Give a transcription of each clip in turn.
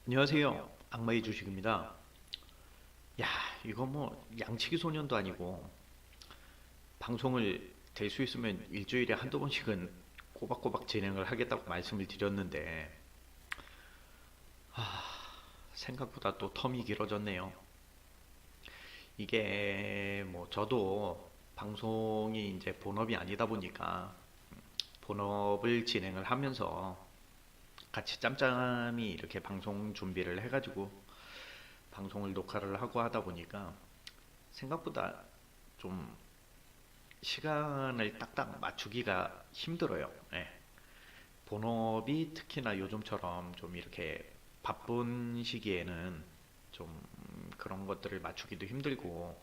안녕하세요. 악마의 주식입니다. 야, 이거 뭐 양치기 소년도 아니고 방송을 될 수 있으면 일주일에 한두 번씩은 꼬박꼬박 진행을 하겠다고 말씀을 드렸는데 생각보다 또 텀이 길어졌네요. 이게 뭐 저도 방송이 이제 본업이 아니다 보니까 본업을 진행을 하면서 같이 짬짬이 이렇게 방송 준비를 해가지고 방송을 녹화를 하고 하다 보니까 생각보다 좀 시간을 딱딱 맞추기가 힘들어요. 예. 본업이 특히나 요즘처럼 좀 이렇게 바쁜 시기에는 좀 그런 것들을 맞추기도 힘들고,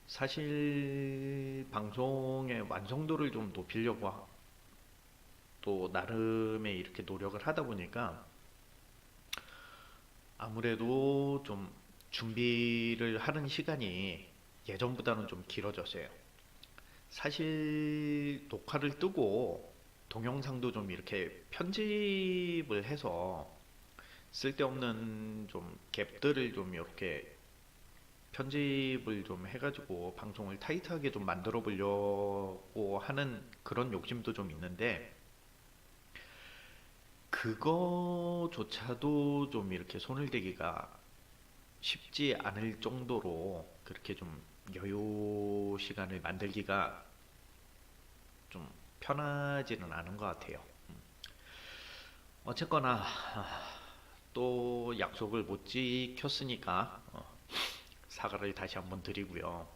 사실 방송의 완성도를 좀 높이려고 또 나름의 이렇게 노력을 하다 보니까 아무래도 좀 준비를 하는 시간이 예전보다는 좀 길어졌어요. 사실 녹화를 뜨고 동영상도 좀 이렇게 편집을 해서 쓸데없는 좀 갭들을 좀 이렇게 편집을 좀 해가지고 방송을 타이트하게 좀 만들어 보려고 하는 그런 욕심도 좀 있는데, 그거조차도 좀 이렇게 손을 대기가 쉽지 않을 정도로 그렇게 좀 여유 시간을 만들기가 좀 편하지는 않은 것 같아요. 어쨌거나 또 약속을 못 지켰으니까 사과를 다시 한번 드리고요.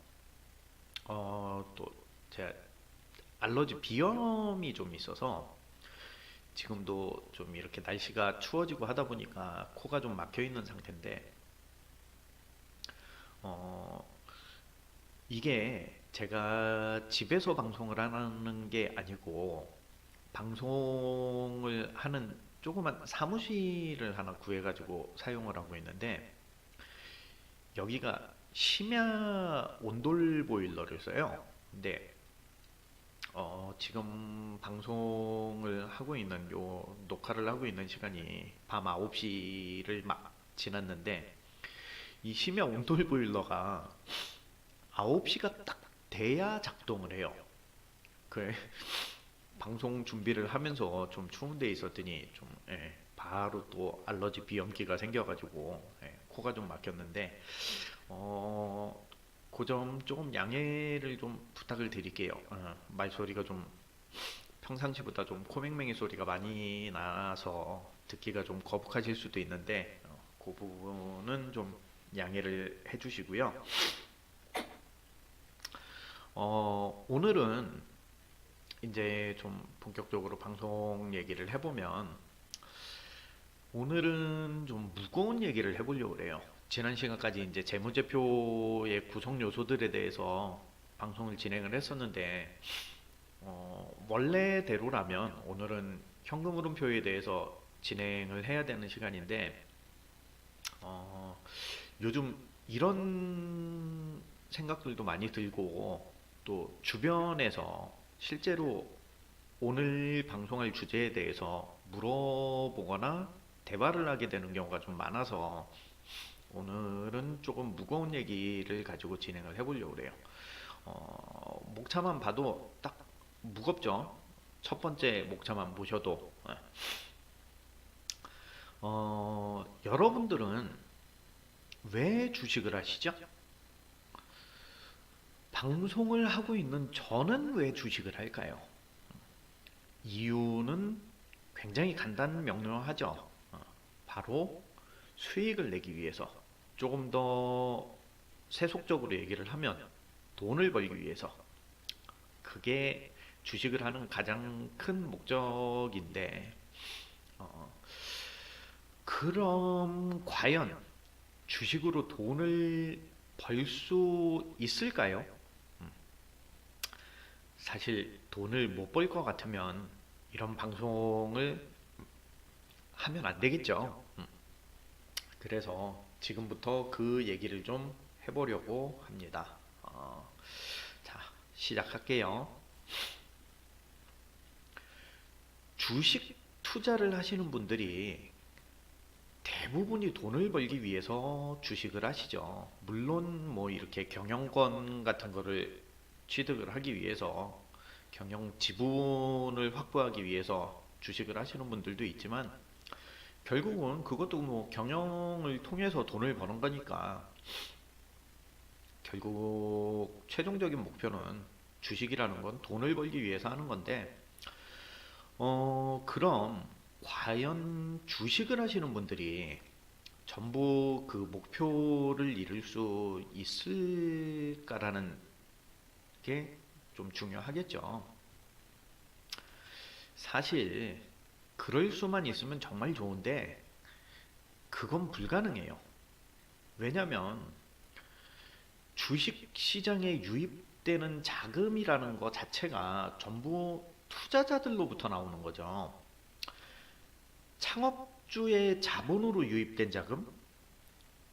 또 제가 알러지 비염이 좀 있어서 지금도 좀 이렇게 날씨가 추워지고 하다 보니까 코가 좀 막혀 있는 상태인데, 어, 이게 제가 집에서 방송을 하는 게 아니고 방송을 하는 조그만 사무실을 하나 구해가지고 사용을 하고 있는데, 여기가 심야 온돌 보일러를 써요. 근데 지금 방송을 하고 있는 녹화를 하고 있는 시간이 밤 9시를 막 지났는데, 이 심야 온돌 보일러가 9시가 딱 돼야 작동을 해요. 그 방송 준비를 하면서 좀 추운 데 있었더니 좀 바로 또 알러지 비염기가 생겨가지고 코가 좀 막혔는데, 그 점 조금 양해를 좀 부탁을 드릴게요. 말소리가 좀 평상시보다 좀 코맹맹이 소리가 많이 나서 듣기가 좀 거북하실 수도 있는데, 그 부분은 좀 양해를 해주시고요. 오늘은 이제 좀 본격적으로 방송 얘기를 해보면, 오늘은 좀 무거운 얘기를 해보려고 해요. 지난 시간까지 이제 재무제표의 구성 요소들에 대해서 방송을 진행을 했었는데, 원래대로라면 오늘은 현금 흐름표에 대해서 진행을 해야 되는 시간인데, 어, 요즘 이런 생각들도 많이 들고, 또 주변에서 실제로 오늘 방송할 주제에 대해서 물어보거나 대화를 하게 되는 경우가 좀 많아서 오늘은 조금 무거운 얘기를 가지고 진행을 해보려고 그래요. 목차만 봐도 딱 무겁죠. 첫 번째 목차만 보셔도. 여러분들은 왜 주식을 하시죠? 방송을 하고 있는 저는 왜 주식을 할까요? 이유는 굉장히 간단 명료하죠. 바로 수익을 내기 위해서. 조금 더 세속적으로 얘기를 하면 돈을 벌기 위해서. 그게 주식을 하는 가장 큰 목적인데, 어, 그럼 과연 주식으로 돈을 벌 수 있을까요? 사실 돈을 못 벌 것 같으면 이런 방송을 하면 안 되겠죠. 그래서 지금부터 그 얘기를 좀 해보려고 합니다. 자, 시작할게요. 주식 투자를 하시는 분들이 대부분이 돈을 벌기 위해서 주식을 하시죠. 물론 뭐 이렇게 경영권 같은 거를 취득을 하기 위해서 경영 지분을 확보하기 위해서 주식을 하시는 분들도 있지만 결국은 그것도 뭐 경영을 통해서 돈을 버는 거니까 결국 최종적인 목표는 주식이라는 건 돈을 벌기 위해서 하는 건데 그럼 과연 주식을 하시는 분들이 전부 그 목표를 이룰 수 있을까라는 게 좀 중요하겠죠. 사실 그럴 수만 있으면 정말 좋은데 그건 불가능해요. 왜냐면 주식 시장에 유입되는 자금이라는 것 자체가 전부 투자자들로부터 나오는 거죠. 창업주의 자본으로 유입된 자금?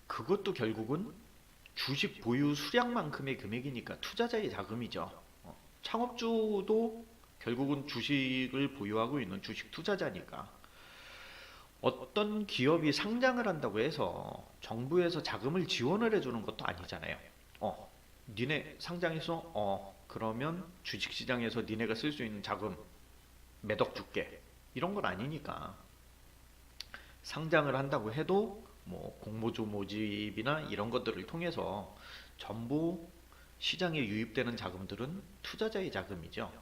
그것도 결국은 주식 보유 수량만큼의 금액이니까 투자자의 자금이죠. 창업주도 결국은 주식을 보유하고 있는 주식 투자자니까. 어떤 기업이 상장을 한다고 해서 정부에서 자금을 지원을 해주는 것도 아니잖아요. 니네 상장해서 그러면 주식시장에서 니네가 쓸 수 있는 자금 몇 억 줄게. 이런 건 아니니까. 상장을 한다고 해도 뭐 공모주 모집이나 이런 것들을 통해서 전부 시장에 유입되는 자금들은 투자자의 자금이죠.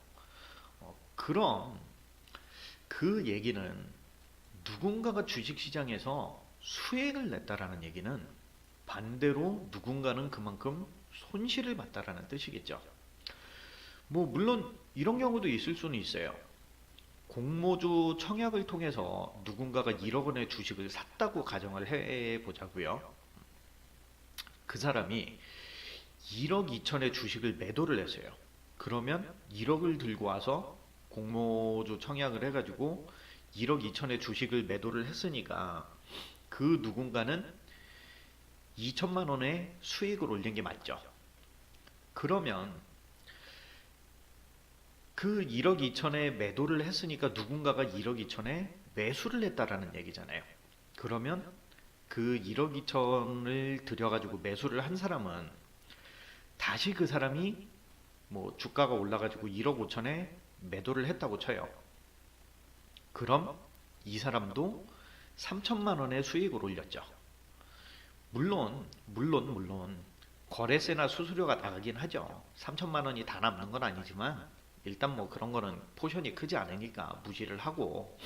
그럼 그 얘기는 누군가가 주식시장에서 수익을 냈다라는 얘기는 반대로 누군가는 그만큼 손실을 봤다라는 뜻이겠죠. 뭐 물론 이런 경우도 있을 수는 있어요. 공모주 청약을 통해서 누군가가 1억 원의 주식을 샀다고 가정을 해보자고요. 그 사람이 1억 2천의 주식을 매도를 했어요. 그러면 1억을 들고 와서 공모주 청약을 해가지고 1억 2천의 주식을 매도를 했으니까 그 누군가는 2천만 원의 수익을 올린 게 맞죠. 그러면 그 1억 2천에 매도를 했으니까 누군가가 1억 2천에 매수를 했다라는 얘기잖아요. 그러면 그 1억 2천을 들여가지고 매수를 한 사람은 다시 그 사람이 뭐 주가가 올라가지고 1억 5천에 매도를 했다고 쳐요. 그럼 이 사람도 3천만 원의 수익을 올렸죠. 물론 거래세나 수수료가 나가긴 하죠. 3천만 원이 다 남는 건 아니지만 일단 뭐 그런 거는 포션이 크지 않으니까 무시를 하고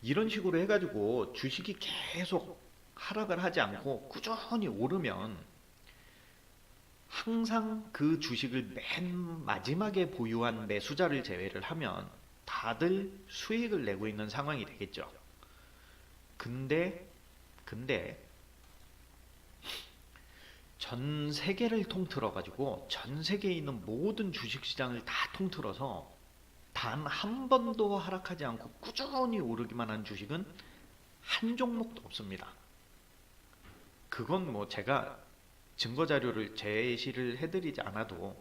이런 식으로 해가지고 주식이 계속 하락을 하지 않고 꾸준히 오르면 항상 그 주식을 맨 마지막에 보유한 매수자를 제외를 하면 다들 수익을 내고 있는 상황이 되겠죠. 근데 전 세계를 통틀어 가지고 전 세계에 있는 모든 주식 시장을 다 통틀어서 단 한 번도 하락하지 않고 꾸준히 오르기만 한 주식은 한 종목도 없습니다. 그건 뭐 제가 증거 자료를 제시를 해드리지 않아도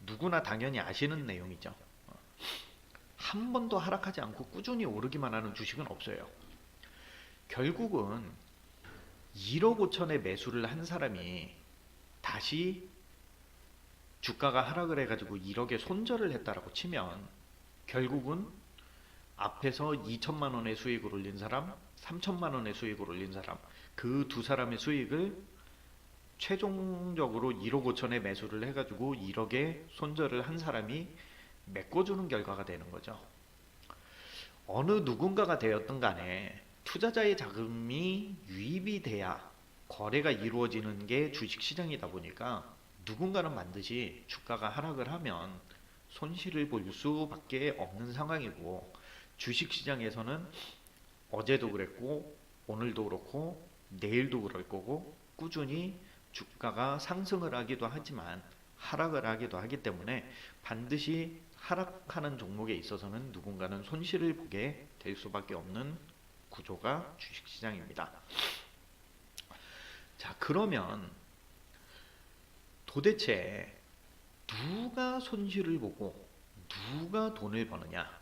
누구나 당연히 아시는 내용이죠. 한 번도 하락하지 않고 꾸준히 오르기만 하는 주식은 없어요. 결국은 1억 5천에 매수를 한 사람이 다시 주가가 하락을 해가지고 1억에 손절을 했다라고 치면 결국은 앞에서 2천만 원의 수익을 올린 사람, 3천만 원의 수익을 올린 사람, 그 두 사람의 수익을 최종적으로 1억 5천에 매수를 해가지고 1억에 손절을 한 사람이 메꿔주는 결과가 되는 거죠. 어느 누군가가 되었든 간에 투자자의 자금이 유입이 돼야 거래가 이루어지는 게 주식시장이다 보니까 누군가는 반드시 주가가 하락을 하면 손실을 볼 수밖에 없는 상황이고 주식시장에서는 어제도 그랬고 오늘도 그렇고 내일도 그럴 거고 꾸준히 주가가 상승을 하기도 하지만 하락을 하기도 하기 때문에 반드시 하락하는 종목에 있어서는 누군가는 손실을 보게 될 수밖에 없는 구조가 주식시장입니다. 자, 그러면 도대체 누가 손실을 보고 누가 돈을 버느냐?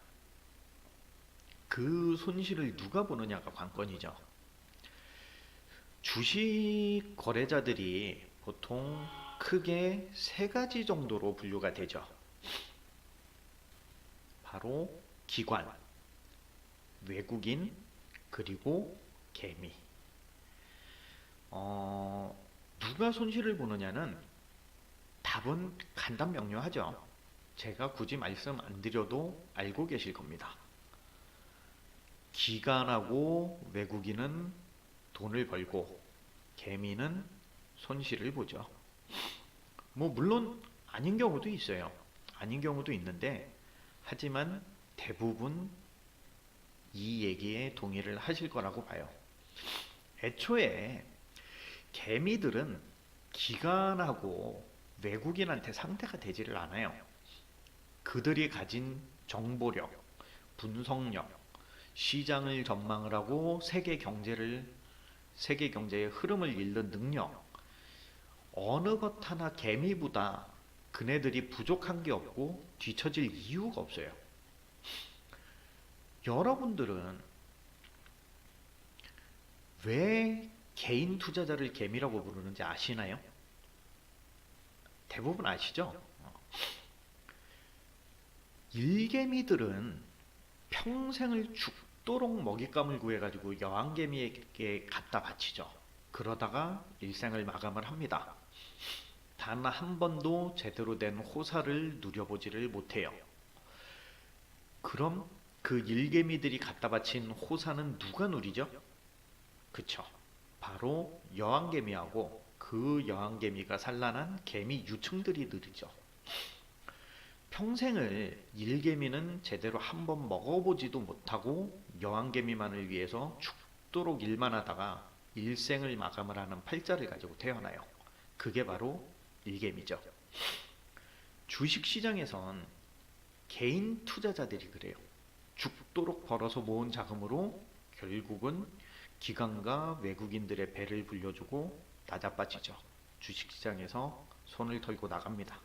그 그 손실을 누가 보느냐가 관건이죠. 주식 거래자들이 보통 크게 세 가지 정도로 분류가 되죠. 바로 기관, 외국인, 그리고 개미. 누가 손실을 보느냐는 답은 간단명료하죠. 제가 굳이 말씀 안 드려도 알고 계실 겁니다. 기관하고 외국인은 돈을 벌고 개미는 손실을 보죠. 뭐 물론 아닌 경우도 있어요. 아닌 경우도 있는데 하지만 대부분 이 얘기에 동의를 하실 거라고 봐요. 애초에 개미들은 기관하고 외국인한테 상대가 되지를 않아요. 그들이 가진 정보력, 분석력, 시장을 전망을 하고 세계 경제의 흐름을 읽는 능력, 어느 것 하나 개미보다 그네들이 부족한 게 없고 뒤처질 이유가 없어요. 여러분들은 왜 개인 투자자를 개미라고 부르는지 아시나요? 대부분 아시죠? 일개미들은 평생을 죽도록 먹잇감을 구해가지고 여왕개미에게 갖다 바치죠. 그러다가 일생을 마감을 합니다. 단 한 번도 제대로 된 호사를 누려보지를 못해요. 그럼 그 일개미들이 갖다 바친 호사는 누가 누리죠? 그쵸. 바로 여왕개미하고 그 여왕개미가 산란한 개미 유충들이 누리죠. 평생을 일개미는 제대로 한번 먹어보지도 못하고 여왕개미만을 위해서 죽도록 일만 하다가 일생을 마감을 하는 팔자를 가지고 태어나요. 그게 바로 일개미죠. 주식시장에선 개인 투자자들이 그래요. 죽도록 벌어서 모은 자금으로 결국은 기관과 외국인들의 배를 불려주고 나자빠지죠. 주식시장에서 손을 털고 나갑니다.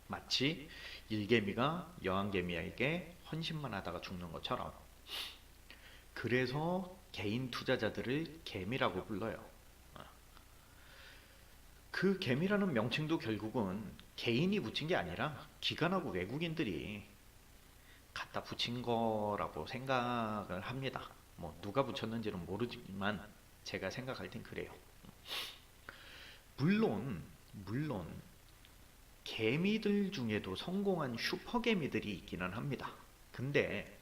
마치 일개미가 여왕개미에게 헌신만 하다가 죽는 것처럼. 그래서 개인 투자자들을 개미라고 불러요. 그 개미라는 명칭도 결국은 개인이 붙인 게 아니라 기관하고 외국인들이 갖다 붙인 거라고 생각을 합니다. 뭐 누가 붙였는지는 모르지만 제가 생각할 땐 그래요. 물론 개미들 중에도 성공한 슈퍼개미들이 있기는 합니다. 근데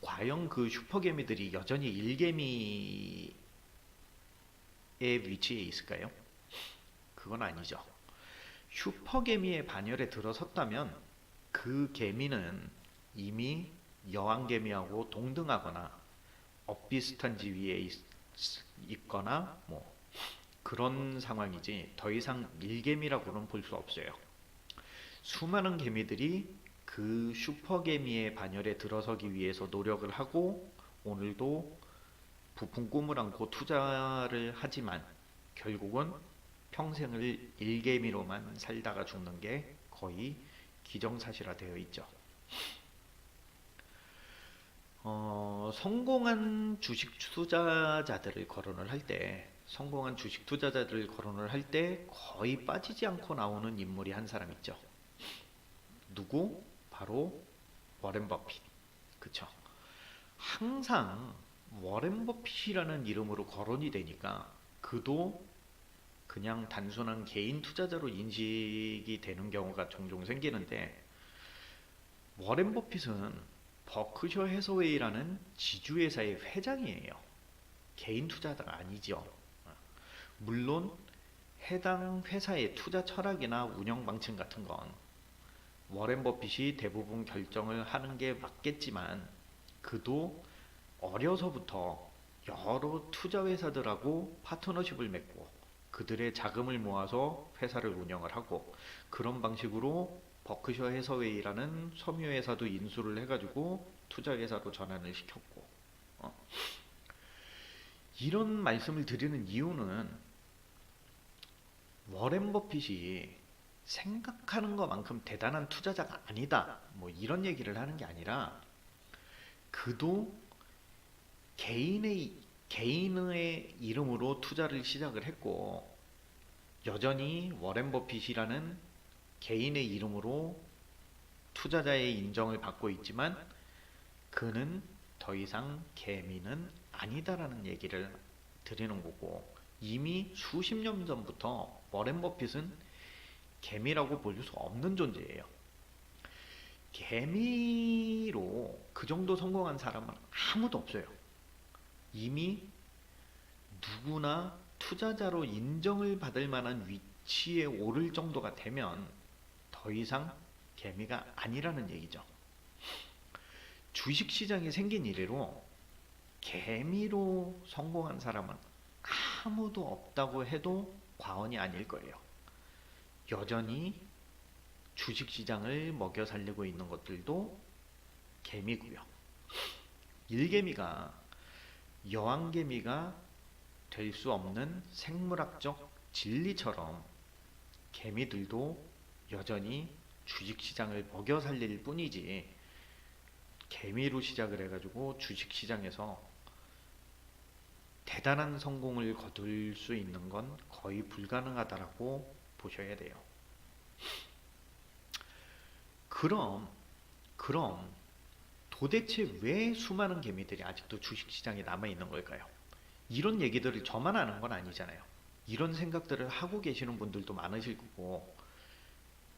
과연 그 슈퍼개미들이 여전히 일개미의 위치에 있을까요? 그건 아니죠. 슈퍼개미의 반열에 들어섰다면 그 개미는 이미 여왕개미하고 동등하거나 엇비슷한 지위에 있거나 뭐 그런 상황이지 더 이상 일개미라고는 볼 수 없어요. 수많은 개미들이 그 슈퍼개미의 반열에 들어서기 위해서 노력을 하고 오늘도 부푼 꿈을 안고 투자를 하지만 결국은 평생을 일개미로만 살다가 죽는 게 거의 기정사실화되어 있죠. 성공한 주식 투자자들을 거론을 할 때 거의 빠지지 않고 나오는 인물이 한 사람 있죠. 누구? 바로 워렌 버핏. 그쵸? 항상 워렌 버핏이라는 이름으로 거론이 되니까 그도 그냥 단순한 개인 투자자로 인식이 되는 경우가 종종 생기는데 워렌 버핏은 버크셔 해서웨이라는 지주회사의 회장이에요. 개인 투자자가 아니죠. 물론 해당 회사의 투자 철학이나 운영 방침 같은 건 워렌 버핏이 대부분 결정을 하는 게 맞겠지만 그도 어려서부터 여러 투자 회사들하고 파트너십을 맺고 그들의 자금을 모아서 회사를 운영을 하고 그런 방식으로 버크셔 해서웨이라는 섬유회사도 인수를 해가지고 투자회사로 전환을 시켰고 이런 말씀을 드리는 이유는 워렌 버핏이 생각하는 것만큼 대단한 투자자가 아니다 뭐 이런 얘기를 하는 게 아니라 그도 개인의 이름으로 투자를 시작을 했고, 여전히 워렌 버핏이라는 개인의 이름으로 투자자의 인정을 받고 있지만 그는 더 이상 개미는 아니다라는 얘기를 드리는 거고, 이미 수십 년 전부터 워렌 버핏은 개미라고 볼 수 없는 존재예요. 개미로 그 정도 성공한 사람은 아무도 없어요. 이미 누구나 투자자로 인정을 받을 만한 위치에 오를 정도가 되면 더 이상 개미가 아니라는 얘기죠. 주식시장이 생긴 이래로 개미로 성공한 사람은 아무도 없다고 해도 과언이 아닐 거예요. 여전히 주식시장을 먹여 살리고 있는 것들도 개미고요. 일개미가 여왕개미가 될 수 없는 생물학적 진리처럼 개미들도 여전히 주식시장을 먹여 살릴 뿐이지, 개미로 시작을 해가지고 주식시장에서 대단한 성공을 거둘 수 있는 건 거의 불가능하다라고 보셔야 돼요. 그럼 도대체 왜 수많은 개미들이 아직도 주식시장에 남아있는 걸까요? 이런 얘기들을 저만 하는 건 아니잖아요. 이런 생각들을 하고 계시는 분들도 많으실 거고,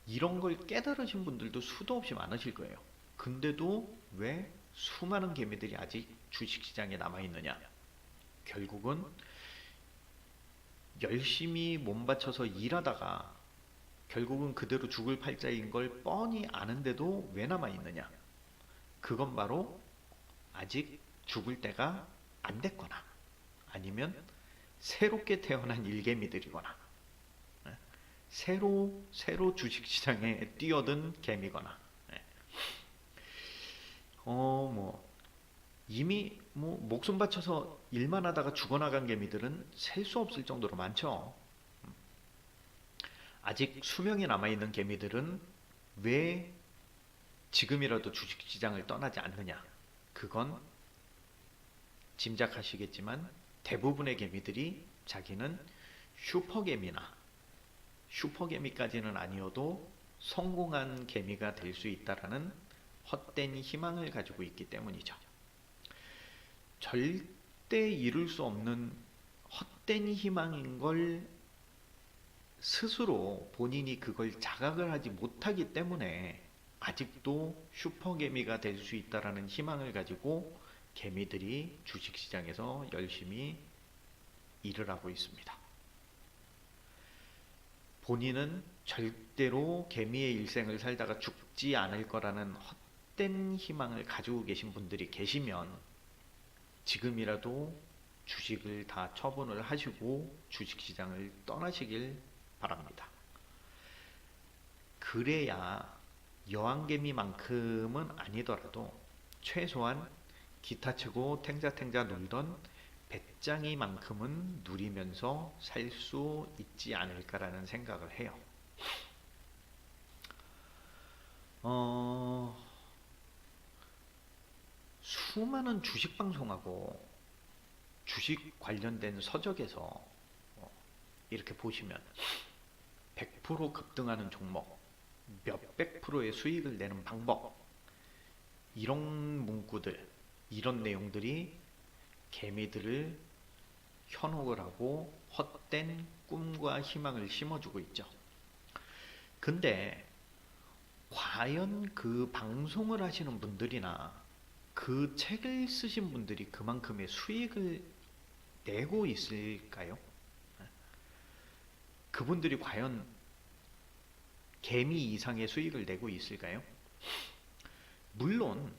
이런 걸 깨달으신 분들도 수도 없이 많으실 거예요. 근데도 왜 수많은 개미들이 아직 주식시장에 남아있느냐? 결국은 열심히 몸바쳐서 일하다가 결국은 그대로 죽을 팔자인 걸 뻔히 아는데도 왜 남아있느냐? 그건 바로 아직 죽을 때가 안 됐거나, 아니면 새롭게 태어난 일개미들이거나, 새로 주식시장에 뛰어든 개미거나, 이미 목숨 바쳐서 일만 하다가 죽어나간 개미들은 셀 수 없을 정도로 많죠. 아직 수명이 남아있는 개미들은 왜 지금이라도 주식시장을 떠나지 않느냐? 그건 짐작하시겠지만 대부분의 개미들이 자기는 슈퍼개미까지는 아니어도 성공한 개미가 될 수 있다라는 헛된 희망을 가지고 있기 때문이죠. 절대 이룰 수 없는 헛된 희망인 걸 스스로 본인이 그걸 자각을 하지 못하기 때문에 아직도 슈퍼개미가 될 수 있다라는 희망을 가지고 개미들이 주식시장에서 열심히 일을 하고 있습니다. 본인은 절대로 개미의 일생을 살다가 죽지 않을 거라는 헛된 희망을 가지고 계신 분들이 계시면 지금이라도 주식을 다 처분을 하시고 주식시장을 떠나시길 바랍니다. 그래야 여왕개미만큼은 아니더라도 최소한 기타 치고 탱자탱자 놀던 배짱이만큼은 누리면서 살 수 있지 않을까라는 생각을 해요. 수많은 주식 방송하고 주식 관련된 서적에서 이렇게 보시면 100% 급등하는 종목, 몇백 프로의 수익을 내는 방법, 이런 문구들, 이런 내용들이 개미들을 현혹을 하고 헛된 꿈과 희망을 심어주고 있죠. 근데 과연 그 방송을 하시는 분들이나 그 책을 쓰신 분들이 그만큼의 수익을 내고 있을까요? 그분들이 과연 개미 이상의 수익을 내고 있을까요? 물론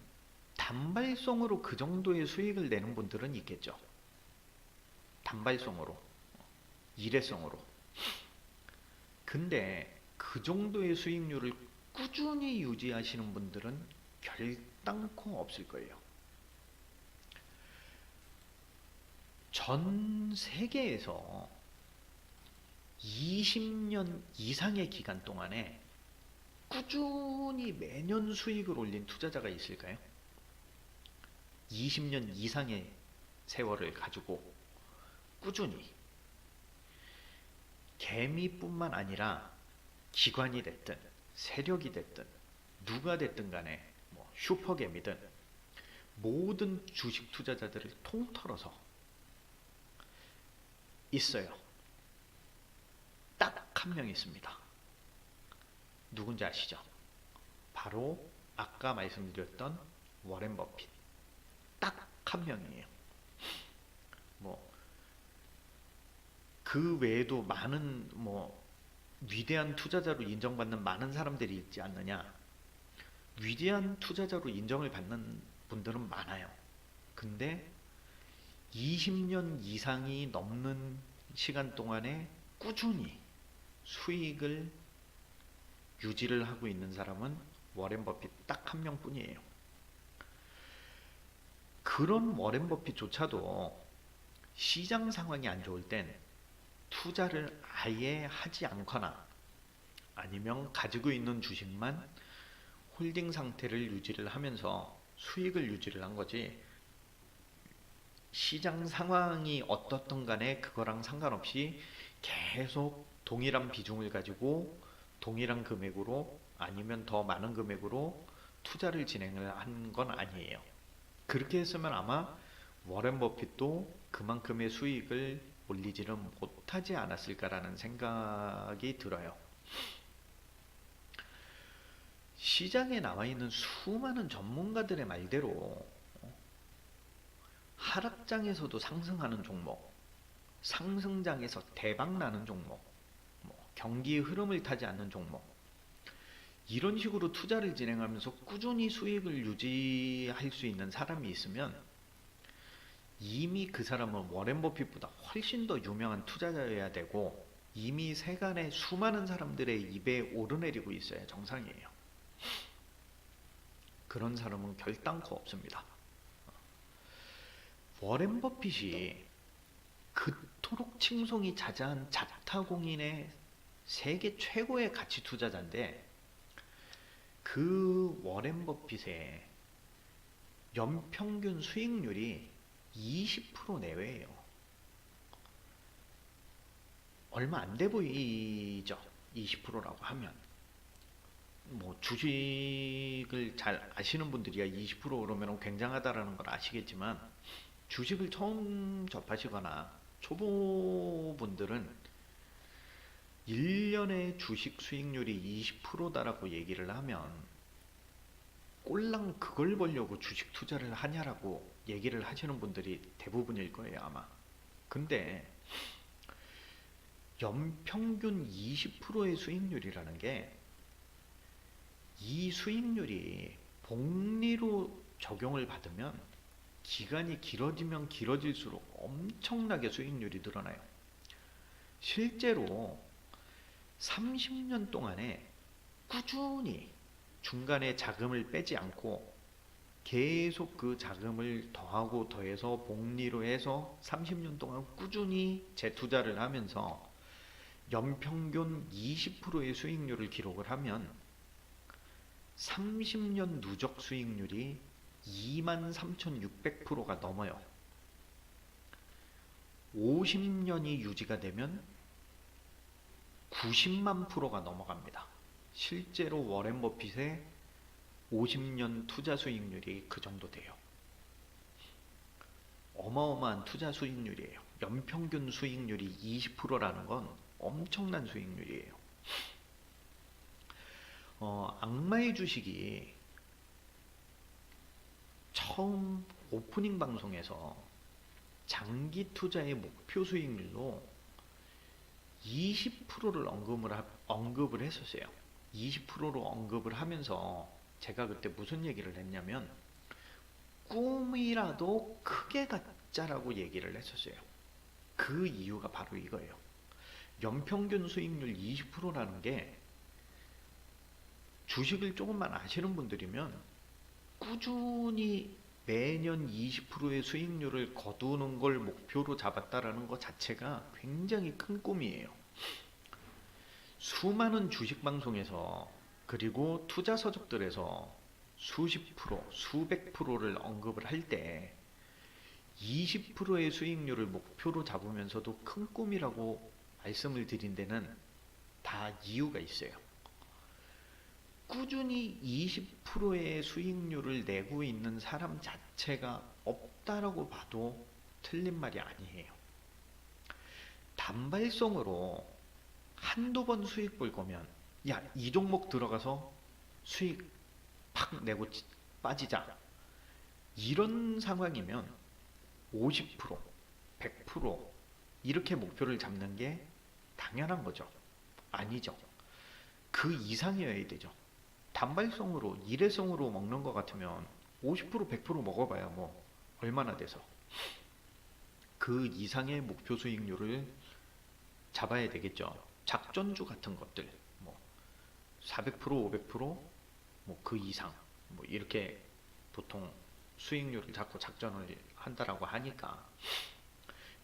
단발성으로 그 정도의 수익을 내는 분들은 있겠죠. 단발성으로, 일회성으로. 근데 그 정도의 수익률을 꾸준히 유지하시는 분들은 결단코 없을 거예요. 전 세계에서 20년 이상의 기간 동안에 꾸준히 매년 수익을 올린 투자자가 있을까요? 20년 이상의 세월을 가지고 꾸준히 개미뿐만 아니라 기관이 됐든 세력이 됐든 누가 됐든 간에 뭐 슈퍼개미든 모든 주식 투자자들을 통틀어서 있어요. 딱 한 명 있습니다. 누군지 아시죠? 바로 아까 말씀드렸던 워렌 버핏. 딱 한 명이에요. 뭐 그 외에도 많은 위대한 투자자로 인정받는 많은 사람들이 있지 않느냐? 위대한 투자자로 인정을 받는 분들은 많아요. 근데 20년 이상이 넘는 시간 동안에 꾸준히 수익을 유지를 하고 있는 사람은 워렌 버핏 딱 한 명뿐이에요. 그런 워렌 버핏조차도 시장 상황이 안 좋을 땐 투자를 아예 하지 않거나 아니면 가지고 있는 주식만 홀딩 상태를 유지를 하면서 수익을 유지를 한 거지, 시장 상황이 어떻든 간에 그거랑 상관없이 계속 동일한 비중을 가지고 동일한 금액으로 아니면 더 많은 금액으로 투자를 진행을 한 건 아니에요. 그렇게 했으면 아마 워렌 버핏도 그만큼의 수익을 올리지는 못하지 않았을까라는 생각이 들어요. 시장에 나와 있는 수많은 전문가들의 말대로 하락장에서도 상승하는 종목, 상승장에서 대박 나는 종목, 경기의 흐름을 타지 않는 종목, 이런 식으로 투자를 진행하면서 꾸준히 수익을 유지할 수 있는 사람이 있으면 이미 그 사람은 워렌 버핏보다 훨씬 더 유명한 투자자여야 되고 이미 세간의 수많은 사람들의 입에 오르내리고 있어야 정상이에요. 그런 사람은 결단코 없습니다. 워렌 버핏이 그토록 칭송이 자자한 자타공인의 세계 최고의 가치 투자자인데 그 워렌 버핏의 연평균 수익률이 20% 내외예요. 얼마 안 돼 보이죠? 20%라고 하면. 주식을 잘 아시는 분들이야 20% 그러면 굉장하다라는 걸 아시겠지만, 주식을 처음 접하시거나 초보분들은 1년의 주식 수익률이 20%다라고 얘기를 하면 꼴랑 그걸 보려고 주식 투자를 하냐라고 얘기를 하시는 분들이 대부분일 거예요, 아마. 근데 연평균 20%의 수익률이라는 게, 이 수익률이 복리로 적용을 받으면 기간이 길어지면 길어질수록 엄청나게 수익률이 늘어나요. 실제로 30년 동안에 꾸준히 중간에 자금을 빼지 않고 계속 그 자금을 더하고 더해서 복리로 해서 30년 동안 꾸준히 재투자를 하면서 연평균 20%의 수익률을 기록을 하면 30년 누적 수익률이 23,600%가 넘어요. 50년이 유지가 되면 90만 %가 넘어갑니다. 실제로 워렌 버핏의 50년 투자 수익률이 그 정도 돼요. 어마어마한 투자 수익률이에요. 연평균 수익률이 20%라는 건 엄청난 수익률이에요. 악마의 주식이 처음 오프닝 방송에서 장기 투자의 목표 수익률로 20%를 언급을 했었어요. 20%로 언급을 하면서 제가 그때 무슨 얘기를 했냐면, 꿈이라도 크게 갖자라고 얘기를 했었어요. 그 이유가 바로 이거예요. 연평균 수익률 20%라는 게 주식을 조금만 아시는 분들이면 꾸준히 매년 20%의 수익률을 거두는 걸 목표로 잡았다라는 것 자체가 굉장히 큰 꿈이에요. 수많은 주식 방송에서 그리고 투자 서적들에서 수십 프로, 수백 프로를 언급을 할 때 20%의 수익률을 목표로 잡으면서도 큰 꿈이라고 말씀을 드린 데는 다 이유가 있어요. 꾸준히 20%의 수익률을 내고 있는 사람 자체가 없다라고 봐도 틀린 말이 아니에요. 단발성으로 한두 번 수익 볼 거면 야, 이 종목 들어가서 수익 팍 내고 빠지자. 이런 상황이면 50%, 100% 이렇게 목표를 잡는 게 당연한 거죠. 아니죠. 그 이상이어야 되죠. 단발성으로, 일회성으로 먹는 것 같으면 50%, 100% 먹어봐야 뭐 얼마나 돼서. 그 이상의 목표 수익률을 잡아야 되겠죠. 작전주 같은 것들, 뭐 400%, 500%뭐 그 이상, 뭐 이렇게 보통 수익률을 잡고 작전을 한다라고 하니까.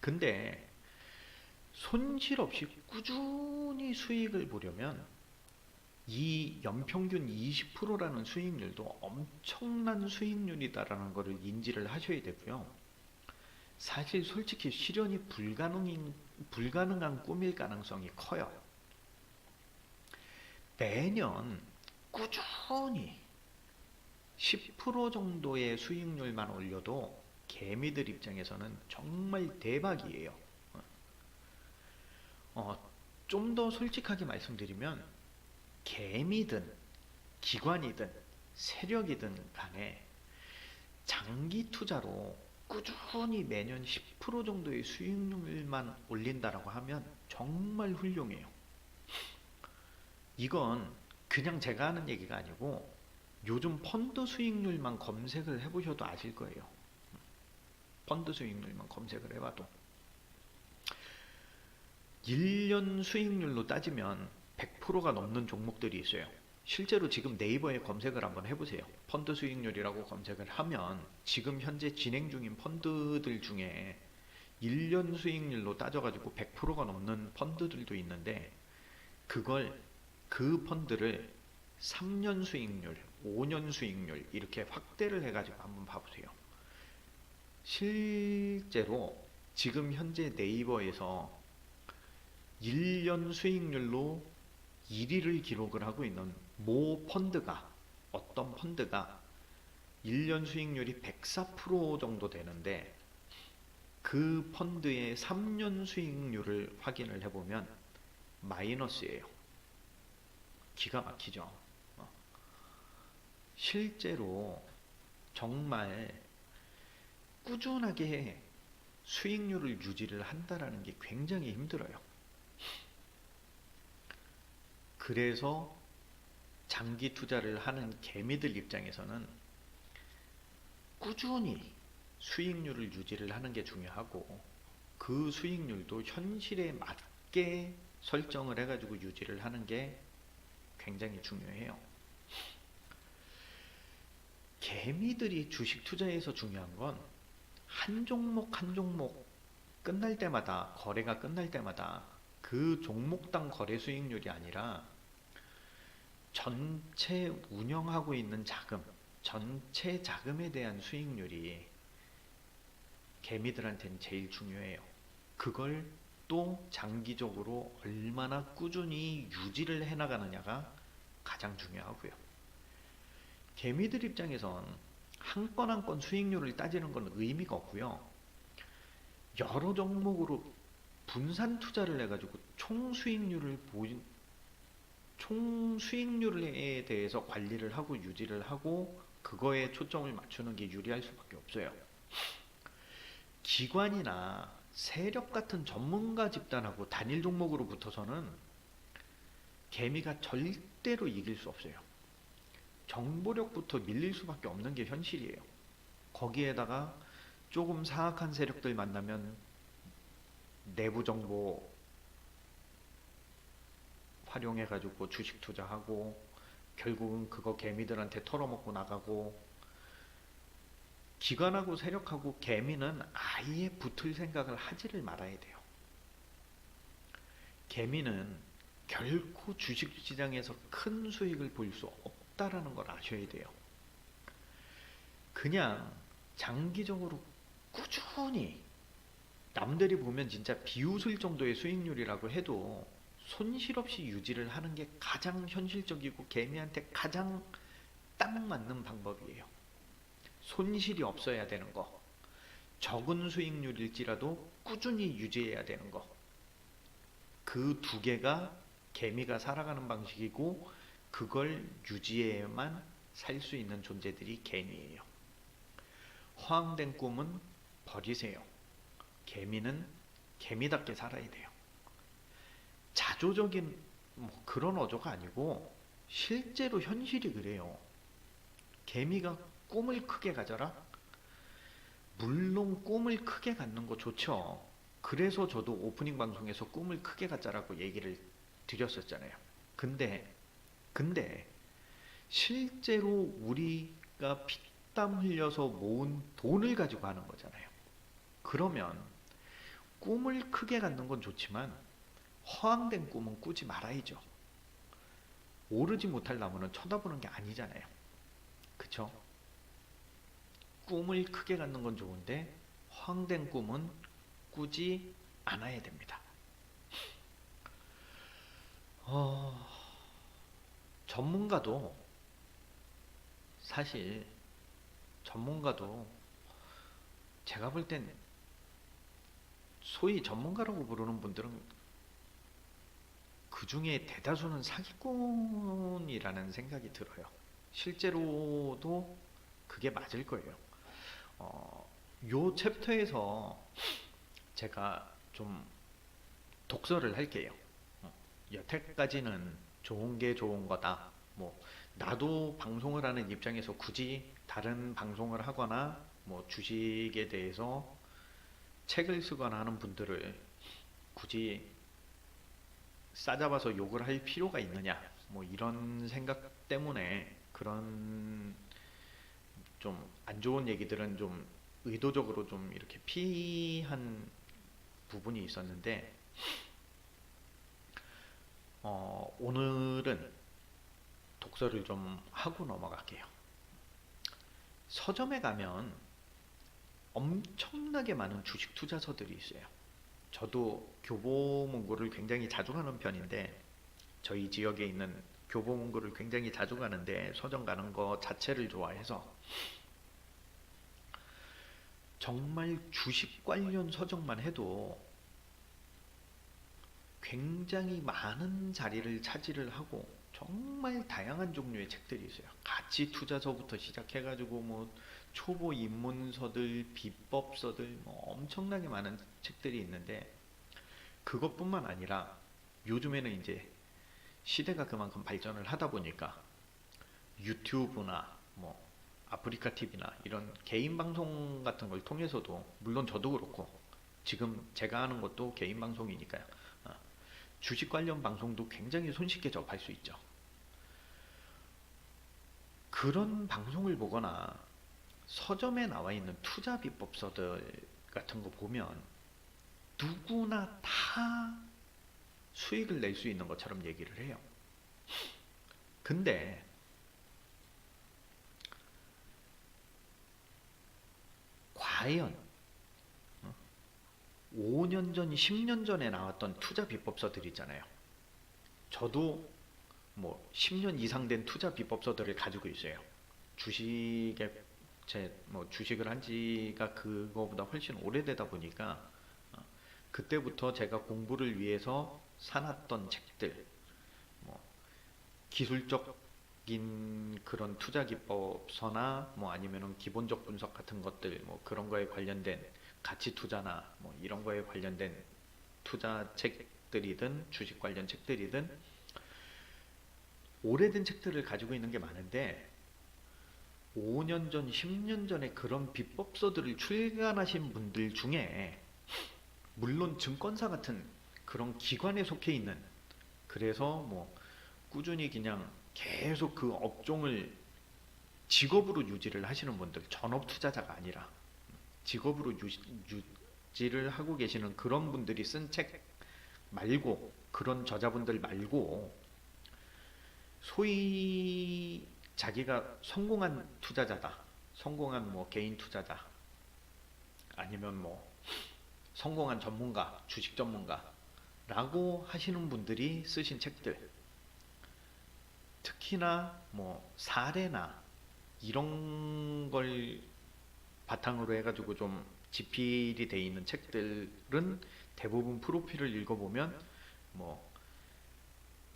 근데 손실 없이 꾸준히 수익을 보려면 이 연평균 20%라는 수익률도 엄청난 수익률이다라는 것을 인지를 하셔야 되고요. 사실 솔직히 실현이 불가능한 꿈일 가능성이 커요. 매년 꾸준히 10% 정도의 수익률만 올려도 개미들 입장에서는 정말 대박이에요. 좀 더 솔직하게 말씀드리면 개미든 기관이든 세력이든 간에 장기 투자로 꾸준히 매년 10% 정도의 수익률만 올린다라고 하면 정말 훌륭해요. 이건 그냥 제가 하는 얘기가 아니고 요즘 펀드 수익률만 검색을 해보셔도 아실 거예요. 펀드 수익률만 검색을 해봐도 1년 수익률로 따지면 100%가 넘는 종목들이 있어요. 실제로 지금 네이버에 검색을 한번 해보세요. 펀드 수익률이라고 검색을 하면 지금 현재 진행 중인 펀드들 중에 1년 수익률로 따져가지고 100%가 넘는 펀드들도 있는데 그 펀드를 3년 수익률, 5년 수익률 이렇게 확대를 해가지고 한번 봐보세요. 실제로 지금 현재 네이버에서 1년 수익률로 1위를 기록을 하고 있는 어떤 펀드가 1년 수익률이 104% 정도 되는데 그 펀드의 3년 수익률을 확인을 해보면 마이너스예요. 기가 막히죠. 실제로 정말 꾸준하게 수익률을 유지를 한다라는 게 굉장히 힘들어요. 그래서 장기 투자를 하는 개미들 입장에서는 꾸준히 수익률을 유지를 하는 게 중요하고 그 수익률도 현실에 맞게 설정을 해가지고 유지를 하는 게 굉장히 중요해요. 개미들이 주식 투자에서 중요한 건 한 종목 한 종목 끝날 때마다 거래가 끝날 때마다 그 종목당 거래 수익률이 아니라 전체 운영하고 있는 자금, 전체 자금에 대한 수익률이 개미들한테는 제일 중요해요. 그걸 또 장기적으로 얼마나 꾸준히 유지를 해나가느냐가 가장 중요하고요. 개미들 입장에선 한 건 한 건 수익률을 따지는 건 의미가 없고요. 여러 종목으로 분산 투자를 해가지고 총 수익률에 대해서 관리를 하고 유지를 하고 그거에 초점을 맞추는 게 유리할 수밖에 없어요. 기관이나 세력 같은 전문가 집단하고 단일 종목으로 붙어서는 개미가 절대로 이길 수 없어요. 정보력부터 밀릴 수밖에 없는 게 현실이에요. 거기에다가 조금 사악한 세력들 만나면 내부 정보 활용해가지고 주식 투자하고 결국은 그거 개미들한테 털어먹고 나가고, 기관하고 세력하고 개미는 아예 붙을 생각을 하지를 말아야 돼요. 개미는 결코 주식시장에서 큰 수익을 볼 수 없다라는 걸 아셔야 돼요. 그냥 장기적으로 꾸준히 남들이 보면 진짜 비웃을 정도의 수익률이라고 해도 손실 없이 유지를 하는 게 가장 현실적이고 개미한테 가장 딱 맞는 방법이에요. 손실이 없어야 되는 거, 적은 수익률일지라도 꾸준히 유지해야 되는 거. 그 두 개가 개미가 살아가는 방식이고 그걸 유지해야만 살 수 있는 존재들이 개미예요. 허황된 꿈은 버리세요. 개미는 개미답게 살아야 돼요. 자조적인 뭐 그런 어조가 아니고 실제로 현실이 그래요. 개미가 꿈을 크게 가져라? 물론 꿈을 크게 갖는 거 좋죠. 그래서 저도 오프닝 방송에서 꿈을 크게 갖자라고 얘기를 드렸었잖아요. 근데 실제로 우리가 피땀 흘려서 모은 돈을 가지고 하는 거잖아요. 그러면 꿈을 크게 갖는 건 좋지만 허황된 꿈은 꾸지 말아야죠. 오르지 못할 나무는 쳐다보는 게 아니잖아요. 그쵸? 꿈을 크게 갖는 건 좋은데 허황된 꿈은 꾸지 않아야 됩니다. 어, 전문가도 사실 전문가도 제가 볼 땐 소위 전문가라고 부르는 분들은 그 중에 대다수는 사기꾼이라는 생각이 들어요. 실제로도 그게 맞을 거예요. 요 챕터에서 제가 좀 독서를 할게요. 여태까지는 좋은 게 좋은 거다. 뭐 나도 방송을 하는 입장에서 굳이 다른 방송을 하거나 뭐 주식에 대해서 책을 쓰거나 하는 분들을 굳이 싸잡아서 욕을 할 필요가 있느냐 뭐 이런 생각 때문에 그런 좀 안 좋은 얘기들은 좀 의도적으로 좀 이렇게 피한 부분이 있었는데 오늘은 독서를 좀 하고 넘어갈게요. 서점에 가면 엄청나게 많은 주식 투자서들이 있어요. 저도 교보문고를 굉장히 자주 가는 편인데 저희 지역에 있는 교보문고를 굉장히 자주 가는데 서점 가는 거 자체를 좋아해서 정말 주식 관련 서적만 해도 굉장히 많은 자리를 차지를 하고 정말 다양한 종류의 책들이 있어요. 가치 투자서부터 시작해가지고 뭐 초보 입문서들, 비법서들 뭐 엄청나게 많은 책들이 있는데 그것뿐만 아니라 요즘에는 이제 시대가 그만큼 발전을 하다 보니까 유튜브나 뭐 아프리카 TV나 이런 개인 방송 같은 걸 통해서도 물론 저도 그렇고 지금 제가 하는 것도 개인 방송이니까요. 주식 관련 방송도 굉장히 손쉽게 접할 수 있죠. 그런 방송을 보거나 서점에 나와 있는 투자 비법서들 같은 거 보면 누구나 다 수익을 낼 수 있는 것처럼 얘기를 해요. 근데 과연 5년 전, 10년 전에 나왔던 투자 비법서들 있잖아요. 저도 뭐 10년 이상 된 투자 비법서들을 가지고 있어요. 주식에 제 뭐 주식을 한 지가 그거보다 훨씬 오래되다 보니까 그때부터 제가 공부를 위해서 사놨던 책들, 뭐 기술적인 그런 투자 기법서나 뭐 아니면은 기본적 분석 같은 것들 뭐 그런 거에 관련된 가치 투자나 뭐 이런 거에 관련된 투자 책들이든 주식 관련 책들이든 오래된 책들을 가지고 있는 게 많은데 5년 전, 10년 전에 그런 비법서들을 출간하신 분들 중에 물론 증권사 같은 그런 기관에 속해 있는 그래서 뭐 꾸준히 그냥 계속 그 업종을 직업으로 유지를 하시는 분들 전업 투자자가 아니라 직업으로 유지를 하고 계시는 그런 분들이 쓴 책 말고 그런 저자분들 말고 소위 자기가 성공한 투자자다 성공한 뭐 개인 투자자 아니면 뭐 성공한 전문가, 주식 전문가라고 하시는 분들이 쓰신 책들, 특히나 뭐 사례나 이런 걸 바탕으로 해가지고 좀 집필이 돼 있는 책들은 대부분 프로필을 읽어보면 뭐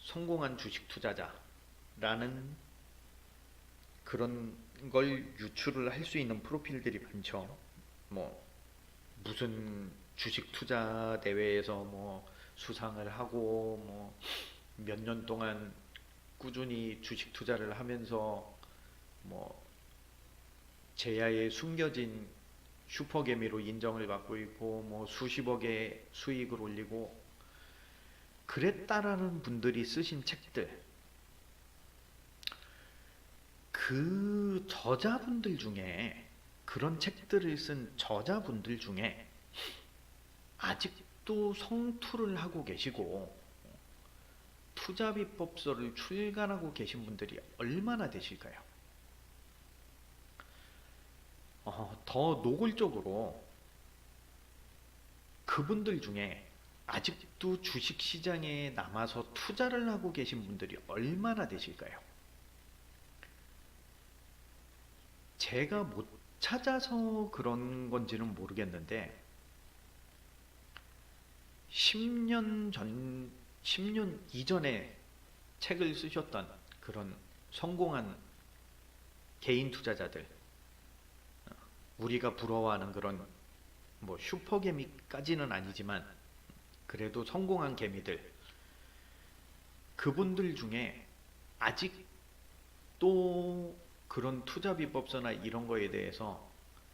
성공한 주식 투자자라는 그런 걸 유출을 할 수 있는 프로필들이 많죠. 뭐 무슨 주식 투자 대회에서 뭐 수상을 하고 뭐 몇 년 동안 꾸준히 주식 투자를 하면서 뭐 제야의 숨겨진 슈퍼개미로 인정을 받고 있고 뭐 수십억의 수익을 올리고 그랬다라는 분들이 쓰신 책들, 그 저자분들 중에, 그런 책들을 쓴 저자분들 중에 아직도 성투를 하고 계시고 투자비법서를 출간하고 계신 분들이 얼마나 되실까요? 더 노골적으로 그분들 중에 아직도 주식시장에 남아서 투자를 하고 계신 분들이 얼마나 되실까요? 제가 못 찾아서 그런 건지는 모르겠는데 10년 전, 10년 이전에 책을 쓰셨던 그런 성공한 개인 투자자들, 우리가 부러워하는 그런 뭐 슈퍼개미까지는 아니지만 그래도 성공한 개미들, 그분들 중에 아직도 그런 투자비법서나 이런 거에 대해서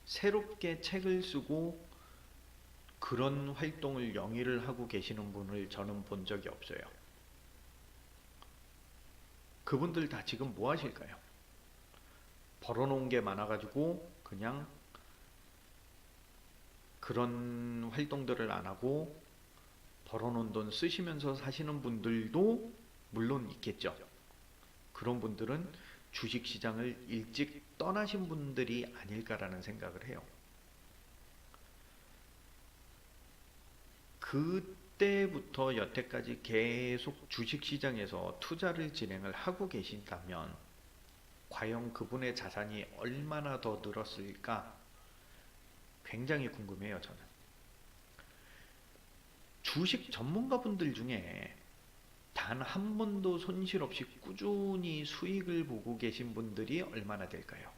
새롭게 책을 쓰고 그런 활동을 영위를 하고 계시는 분을 저는 본 적이 없어요. 그분들 다 지금 뭐 하실까요? 벌어놓은 게 많아가지고 그냥 그런 활동들을 안 하고 벌어놓은 돈 쓰시면서 사시는 분들도 물론 있겠죠. 그런 분들은 주식시장을 일찍 떠나신 분들이 아닐까라는 생각을 해요. 그때부터 여태까지 계속 주식시장에서 투자를 진행을 하고 계신다면 과연 그분의 자산이 얼마나 더 늘었을까 굉장히 궁금해요, 저는. 주식 전문가분들 중에 단 한 번도 손실 없이 꾸준히 수익을 보고 계신 분들이 얼마나 될까요?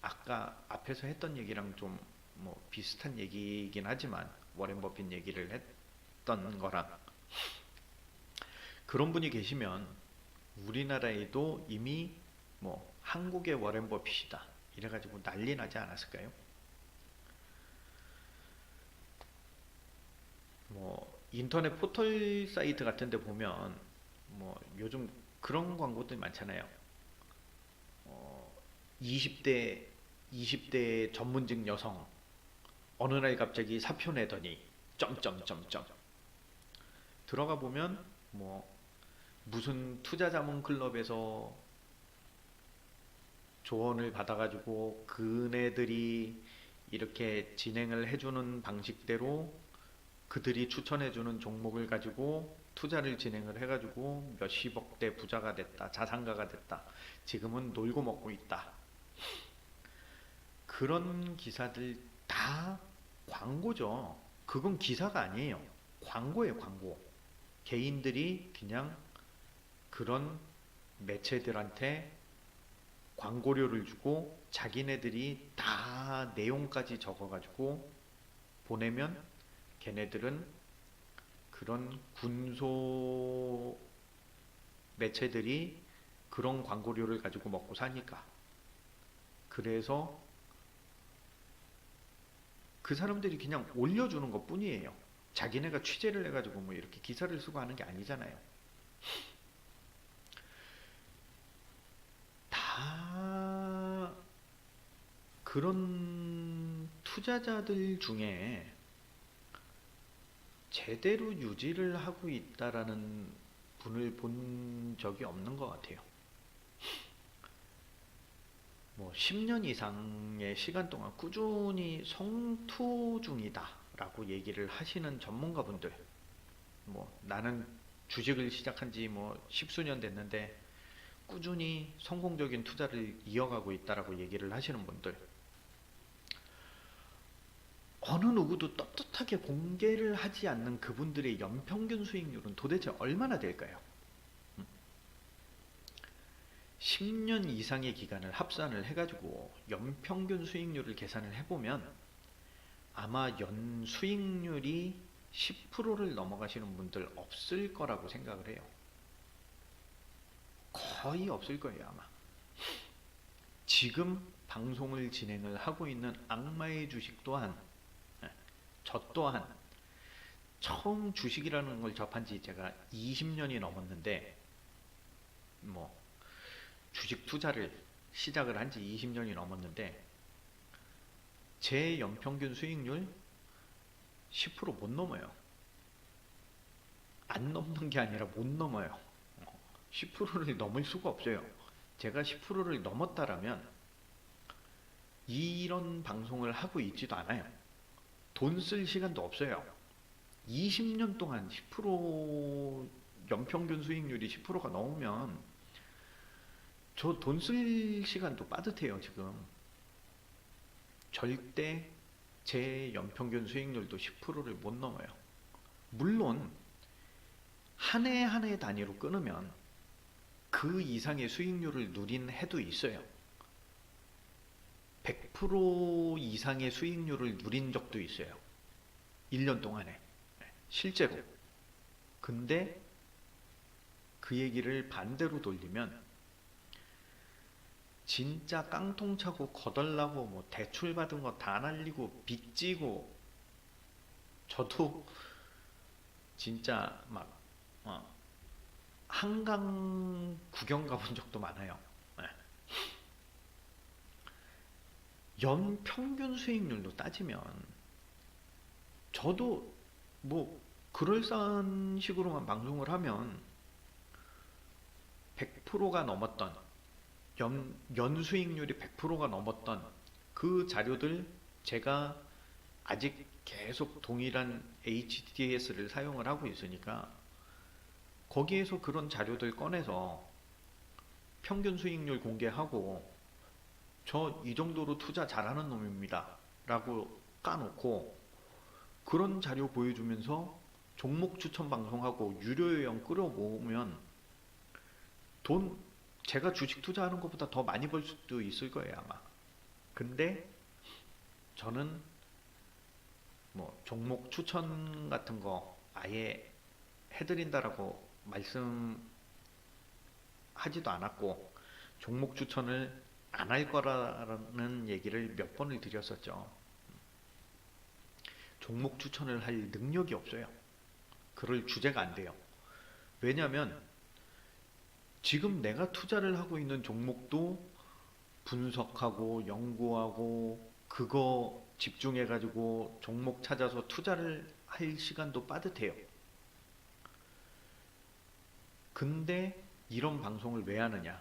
아까 앞에서 했던 얘기랑 좀 뭐 비슷한 얘기이긴 하지만 워렌 버핏 얘기를 했던 거랑 그런 분이 계시면 우리나라에도 이미 뭐 한국의 워렌 버핏이다 이래가지고 난리 나지 않았을까요? 뭐 인터넷 포털 사이트 같은 데 보면 뭐 요즘 그런 광고들 많잖아요. 20대 20대 전문직 여성 어느 날 갑자기 사표 내더니 점점점점 들어가 보면 뭐 무슨 투자자문 클럽에서 조언을 받아가지고 그네들이 이렇게 진행을 해주는 방식대로 그들이 추천해주는 종목을 가지고 투자를 진행을 해가지고 몇십억대 부자가 됐다, 자산가가 됐다, 지금은 놀고 먹고 있다. 그런 기사들 다 광고죠. 그건 기사가 아니에요. 광고예요, 광고. 개인들이 그냥 그런 매체들한테 광고료를 주고 자기네들이 다 내용까지 적어가지고 보내면 걔네들은 그런 군소 매체들이 그런 광고료를 가지고 먹고 사니까. 그래서 그 사람들이 그냥 올려주는 것 뿐이에요. 자기네가 취재를 해가지고 뭐 이렇게 기사를 쓰고 하는 게 아니잖아요. 다 그런 투자자들 중에 제대로 유지를 하고 있다라는 분을 본 적이 없는 것 같아요. 뭐 10년 이상의 시간 동안 꾸준히 성투 중이다라고 얘기를 하시는 전문가분들, 뭐 나는 주식을 시작한 지 뭐 십수년 됐는데 꾸준히 성공적인 투자를 이어가고 있다라고 얘기를 하시는 분들, 어느 누구도 떳떳하게 공개를 하지 않는 그분들의 연평균 수익률은 도대체 얼마나 될까요? 10년 이상의 기간을 합산을 해가지고 연평균 수익률을 계산을 해보면 아마 연 수익률이 10%를 넘어가시는 분들 없을 거라고 생각을 해요. 거의 없을 거예요, 아마. 지금 방송을 진행을 하고 있는 악마의 주식 또한, 저 또한 처음 주식이라는 걸 접한 지 제가 20년이 넘었는데, 뭐 주식 투자를 시작을 한 지 20년이 넘었는데 제 연평균 수익률 10%못 넘어요. 안 넘는 게 아니라 못 넘어요. 10%를 넘을 수가 없어요. 제가 10%를 넘었다라면 이런 방송을 하고 있지도 않아요. 돈 쓸 시간도 없어요. 20년 동안 10% 연평균 수익률이 10%가 넘으면 저 돈 쓸 시간도 빠듯해요, 지금. 절대 제 연평균 수익률도 10%를 못 넘어요. 물론 한 해 한 해 단위로 끊으면 그 이상의 수익률을 누린 해도 있어요. 100% 이상의 수익률을 누린 적도 있어요. 1년 동안에. 실제로. 근데 그 얘기를 반대로 돌리면 진짜 깡통 차고 거덜나고 뭐 대출 받은 거 다 날리고 빚지고 저도 진짜 막 한강 구경 가본 적도 많아요. 네. 연 평균 수익률로 따지면 저도 뭐 그럴싸한 식으로만 방송을 하면 100%가 넘었던 연 수익률이 100%가 넘었던 그 자료들, 제가 아직 계속 동일한 HDS를 사용을 하고 있으니까 거기에서 그런 자료들 꺼내서 평균 수익률 공개하고 저 이 정도로 투자 잘하는 놈입니다 라고 까놓고 그런 자료 보여주면서 종목 추천 방송하고 유료 회원 끌어모으면 돈, 제가 주식 투자하는 것보다 더 많이 벌 수도 있을 거예요, 아마. 근데 저는 뭐 종목 추천 같은 거 아예 해드린다라고 말씀하지도 않았고 종목 추천을 안 할 거라는 얘기를 몇 번을 드렸었죠. 종목 추천을 할 능력이 없어요. 그럴 주제가 안 돼요. 왜냐하면 지금 내가 투자를 하고 있는 종목도 분석하고 연구하고 그거 집중해가지고 종목 찾아서 투자를 할 시간도 빠듯해요. 근데 이런 방송을 왜 하느냐?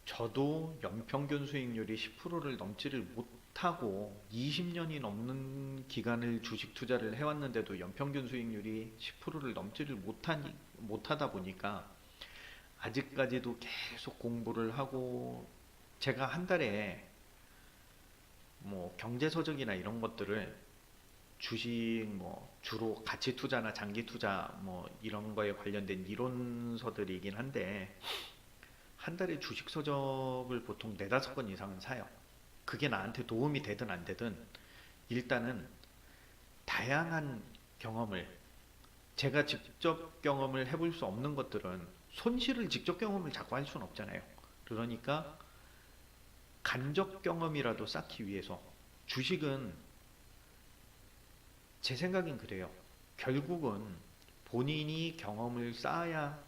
저도 연평균 수익률이 10%를 넘지를 못하고 20년이 넘는 기간을 주식 투자를 해왔는데도 연평균 수익률이 10%를 넘지를 못하다 보니까 아직까지도 계속 공부를 하고, 제가 한 달에 뭐 경제서적이나 이런 것들을 주식 뭐 주로 가치 투자나 장기 투자 뭐 이런 거에 관련된 이론서들이긴 한데 한 달에 주식 서적을 보통 네다섯 권 이상은 사요. 그게 나한테 도움이 되든 안 되든 일단은 다양한 경험을, 제가 직접 경험을 해볼 수 없는 것들은 손실을 직접 경험을 자꾸 할 수는 없잖아요. 그러니까 간접 경험이라도 쌓기 위해서, 주식은 제 생각엔 그래요. 결국은 본인이 경험을 쌓아야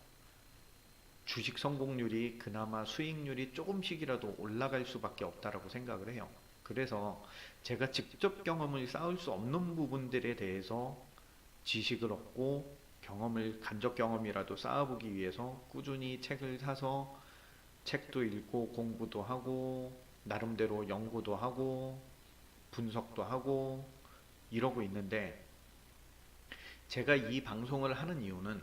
주식 성공률이, 그나마 수익률이 조금씩이라도 올라갈 수밖에 없다라고 생각을 해요. 그래서 제가 직접 경험을 쌓을 수 없는 부분들에 대해서 지식을 얻고 경험을, 간접 경험이라도 쌓아보기 위해서 꾸준히 책을 사서 책도 읽고 공부도 하고 나름대로 연구도 하고 분석도 하고 이러고 있는데, 제가 이 방송을 하는 이유는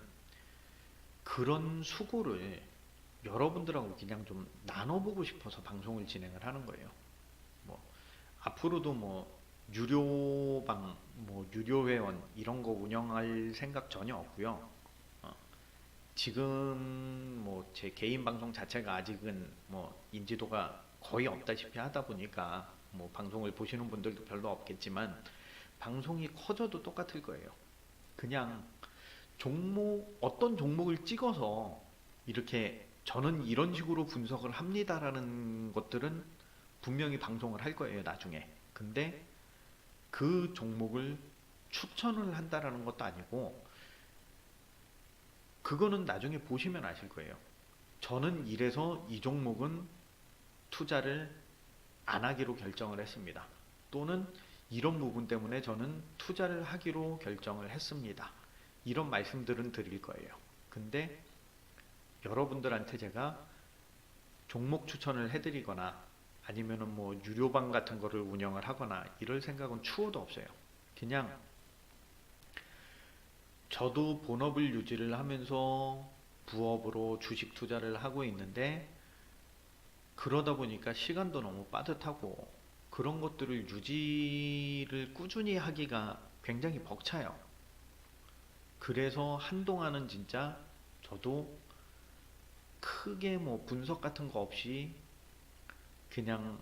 그런 수고를 여러분들하고 그냥 좀 나눠보고 싶어서 방송을 진행을 하는 거예요. 뭐 앞으로도 뭐 유료방, 뭐 유료회원 이런 거 운영할 생각 전혀 없고요. 어, 지금 뭐 제 개인 방송 자체가 아직은 뭐 인지도가 거의 없다시피 하다 보니까 뭐 방송을 보시는 분들도 별로 없겠지만, 방송이 커져도 똑같을 거예요. 그냥 어떤 종목을 찍어서 이렇게 저는 이런 식으로 분석을 합니다라는 것들은 분명히 방송을 할 거예요, 나중에. 근데 그 종목을 추천을 한다라는 것도 아니고, 그거는 나중에 보시면 아실 거예요. 저는 이래서 이 종목은 투자를 안 하기로 결정을 했습니다. 또는 이런 부분 때문에 저는 투자를 하기로 결정을 했습니다. 이런 말씀들은 드릴 거예요. 근데 여러분들한테 제가 종목 추천을 해드리거나 아니면은 뭐 유료방 같은 거를 운영을 하거나 이럴 생각은 추호도 없어요. 그냥 저도 본업을 유지를 하면서 부업으로 주식 투자를 하고 있는데, 그러다 보니까 시간도 너무 빠듯하고 그런 것들을 유지를 꾸준히 하기가 굉장히 벅차요. 그래서 한동안은 진짜 저도 크게 뭐 분석 같은 거 없이 그냥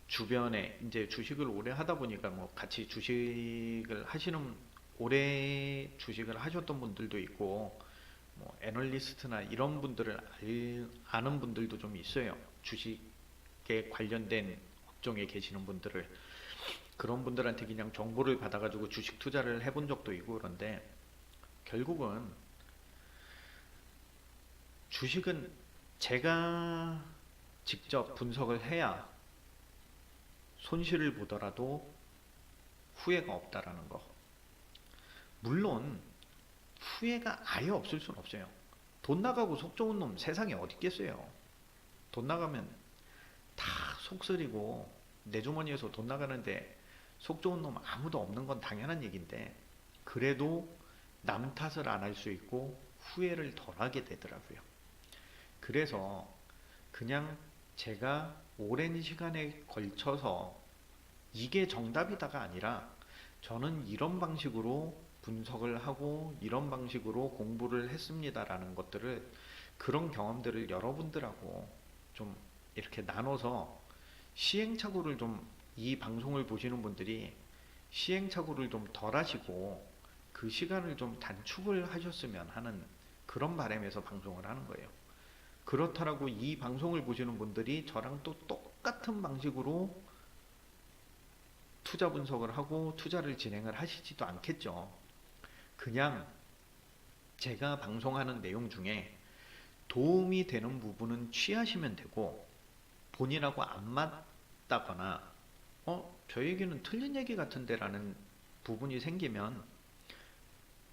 주변에 이제 주식을 오래 하다 보니까 뭐 같이 주식을 하시는, 오래 주식을 하셨던 분들도 있고 뭐 애널리스트나 이런 분들을 아는 분들도 좀 있어요. 주식에 관련된 업종에 계시는 분들을, 그런 분들한테 그냥 정보를 받아가지고 주식 투자를 해본 적도 있고. 그런데 결국은 주식은 제가 직접 분석을 해야 손실을 보더라도 후회가 없다라는 거. 물론 후회가 아예 없을 수는 없어요. 돈 나가고 속 좋은 놈 세상에 어디 있겠어요. 돈 나가면 다 속쓰리고 내 주머니에서 돈 나가는데 속 좋은 놈 아무도 없는 건 당연한 얘기인데, 그래도 남 탓을 안 할 수 있고 후회를 덜 하게 되더라고요. 그래서 그냥 제가 오랜 시간에 걸쳐서 이게 정답이다가 아니라, 저는 이런 방식으로 분석을 하고 이런 방식으로 공부를 했습니다라는 것들을, 그런 경험들을 여러분들하고 좀 이렇게 나눠서 시행착오를 좀, 이 방송을 보시는 분들이 시행착오를 좀 덜 하시고 그 시간을 좀 단축을 하셨으면 하는 그런 바람에서 방송을 하는 거예요. 그렇다라고 이 방송을 보시는 분들이 저랑 또 똑같은 방식으로 투자 분석을 하고 투자를 진행을 하시지도 않겠죠. 그냥 제가 방송하는 내용 중에 도움이 되는 부분은 취하시면 되고, 본인하고 안 맞다거나 저 얘기는 틀린 얘기 같은데 라는 부분이 생기면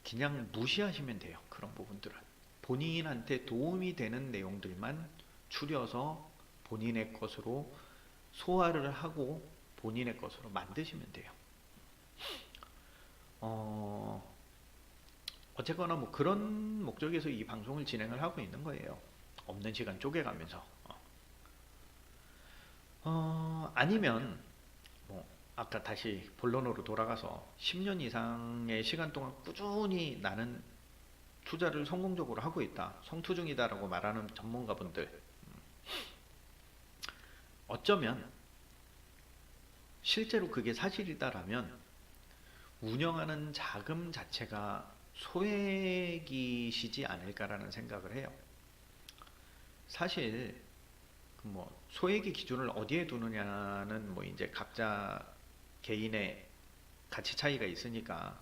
그냥 무시하시면 돼요. 그런 부분들은 본인한테 도움이 되는 내용들만 추려서 본인의 것으로 소화를 하고 본인의 것으로 만드시면 돼요. 어쨌거나 뭐 그런 목적에서 이 방송을 진행을 하고 있는 거예요. 없는 시간 쪼개가면서. 아니면 뭐 아까 다시 본론으로 돌아가서 10년 이상의 시간 동안 꾸준히 나는 투자를 성공적으로 하고 있다, 성투중이다라고 말하는 전문가분들, 어쩌면 실제로 그게 사실이다라면 운영하는 자금 자체가 소액이시지 않을까라는 생각을 해요. 사실 뭐 소액의 기준을 어디에 두느냐는 뭐 이제 각자 개인의 가치 차이가 있으니까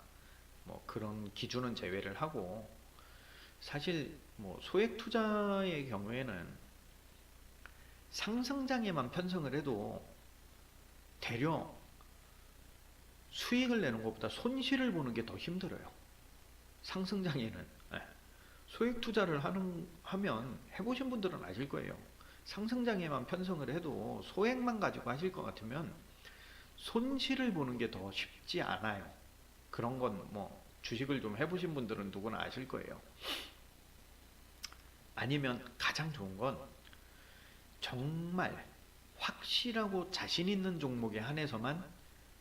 뭐 그런 기준은 제외를 하고, 사실 뭐 소액 투자의 경우에는 상승장에만 편성을 해도 되려 수익을 내는 것보다 손실을 보는 게 더 힘들어요. 상승장에는. 소액 투자를 하면 해보신 분들은 아실 거예요. 상승장에만 편성을 해도 소액만 가지고 하실 것 같으면 손실을 보는 게 더 쉽지 않아요. 그런 건 뭐 주식을 좀 해보신 분들은 누구나 아실 거예요. 아니면 가장 좋은 건 정말 확실하고 자신 있는 종목에 한해서만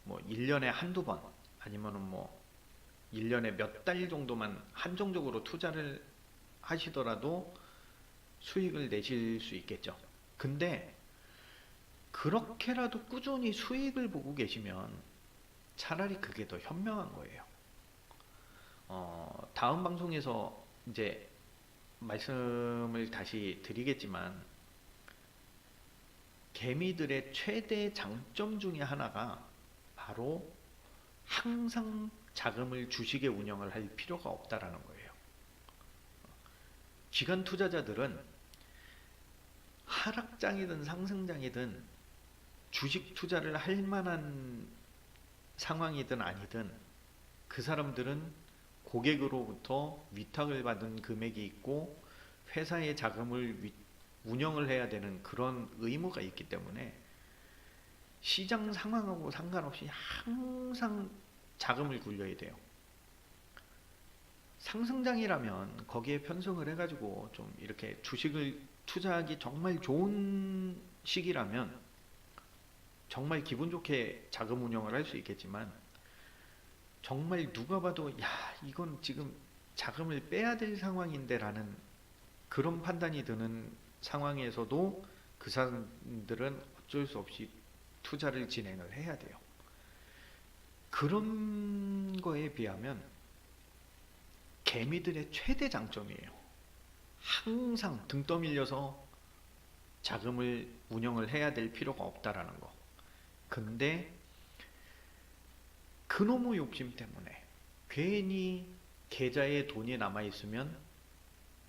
뭐 1년에 한두 번 아니면은 뭐 1년에 몇 달 정도만 한정적으로 투자를 하시더라도 수익을 내실 수 있겠죠. 근데 그렇게라도 꾸준히 수익을 보고 계시면 차라리 그게 더 현명한 거예요. 다음 방송에서 이제 말씀을 다시 드리겠지만 개미들의 최대 장점 중에 하나가 바로 항상 자금을 주식에 운영을 할 필요가 없다라는 거예요. 기관 투자자들은 하락장이든 상승장이든 주식 투자를 할 만한 상황이든 아니든 그 사람들은 고객으로부터 위탁을 받은 금액이 있고 회사의 자금을 운영을 해야 되는 그런 의무가 있기 때문에 시장 상황하고 상관없이 항상 자금을 굴려야 돼요. 상승장이라면 거기에 편성을 해가지고 좀 이렇게 주식을 투자하기 정말 좋은 시기라면 정말 기분 좋게 자금 운영을 할 수 있겠지만 정말 누가 봐도 야 이건 지금 자금을 빼야 될 상황인데 라는 그런 판단이 드는 상황에서도 그 사람들은 어쩔 수 없이 투자를 진행을 해야 돼요. 그런 거에 비하면 개미들의 최대 장점이에요. 항상 등 떠밀려서 자금을 운영을 해야 될 필요가 없다라는 거. 근데 그놈의 욕심 때문에 괜히 계좌에 돈이 남아있으면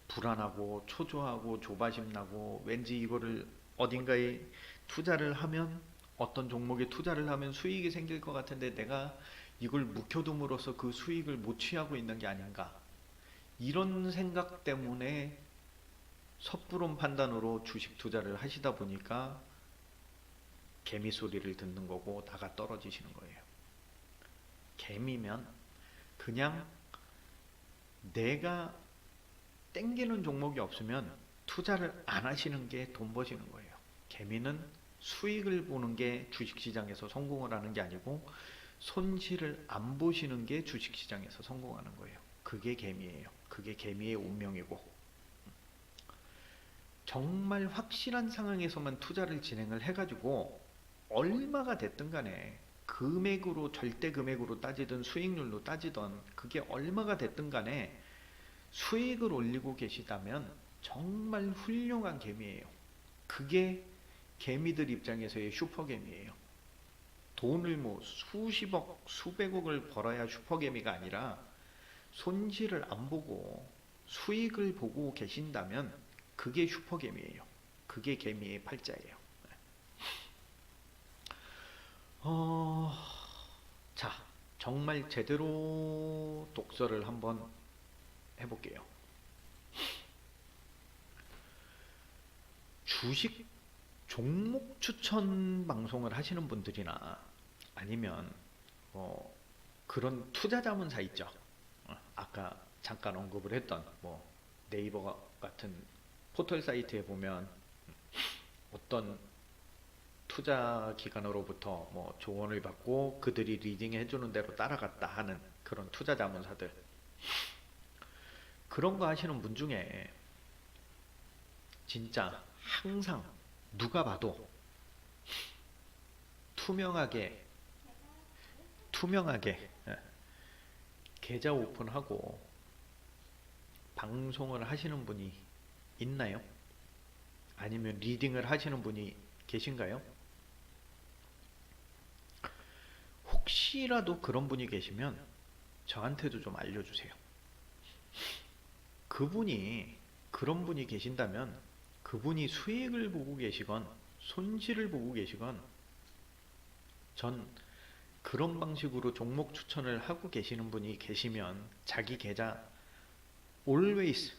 불안하고 초조하고 조바심 나고 왠지 이거를 어딘가에 투자를 하면 어떤 종목에 투자를 하면 수익이 생길 것 같은데 내가 이걸 묵혀둠으로써 그 수익을 못 취하고 있는 게 아닌가 이런 생각 때문에 섣부른 판단으로 주식 투자를 하시다 보니까 개미 소리를 듣는 거고 나가 떨어지시는 거예요. 개미면 그냥 내가 땡기는 종목이 없으면 투자를 안 하시는 게 돈 버시는 거예요. 개미는 수익을 보는 게 주식시장에서 성공을 하는 게 아니고 손실을 안 보시는 게 주식시장에서 성공하는 거예요. 그게 개미예요. 그게 개미의 운명이고 정말 확실한 상황에서만 투자를 진행을 해가지고 얼마가 됐든 간에 금액으로 절대 금액으로 따지든 수익률로 따지든 그게 얼마가 됐든 간에 수익을 올리고 계시다면 정말 훌륭한 개미예요. 그게 개미들 입장에서의 슈퍼개미예요. 돈을 뭐 수십억, 수백억을 벌어야 슈퍼개미가 아니라 손실을 안 보고 수익을 보고 계신다면 그게 슈퍼개미예요. 그게 개미의 팔자예요. 자, 정말 제대로 독서를 한번 해볼게요. 주식 종목 추천 방송을 하시는 분들이나 아니면 그런 투자자문사 있죠. 아까 잠깐 언급을 했던 뭐 네이버 같은 포털 사이트에 보면 어떤 투자 기관으로부터 뭐 조언을 받고 그들이 리딩해 주는 대로 따라갔다 하는 그런 투자 자문사들 그런 거 하시는 분 중에 진짜 항상 누가 봐도 투명하게 계좌 오픈하고 방송을 하시는 분이 있나요? 아니면 리딩을 하시는 분이 계신가요? 혹시라도 그런 분이 계시면 저한테도 좀 알려주세요. 그런 분이 계신다면 그분이 수익을 보고 계시건 손실을 보고 계시건 전 그런 방식으로 종목 추천을 하고 계시는 분이 계시면 자기 계좌 always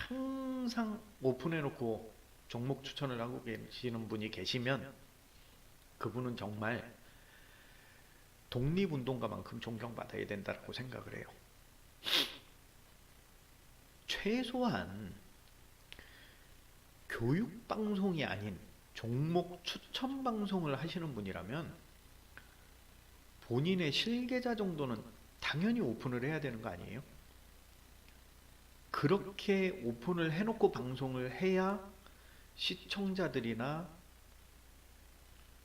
항상 오픈해 놓고 종목 추천을 하고 계시는 분이 계시면 그분은 정말 독립운동가만큼 존경받아야 된다고 생각을 해요. 최소한 교육방송이 아닌 종목 추천 방송을 하시는 분이라면 본인의 실계좌 정도는 당연히 오픈을 해야 되는 거 아니에요? 그렇게 오픈을 해놓고 방송을 해야 시청자들이나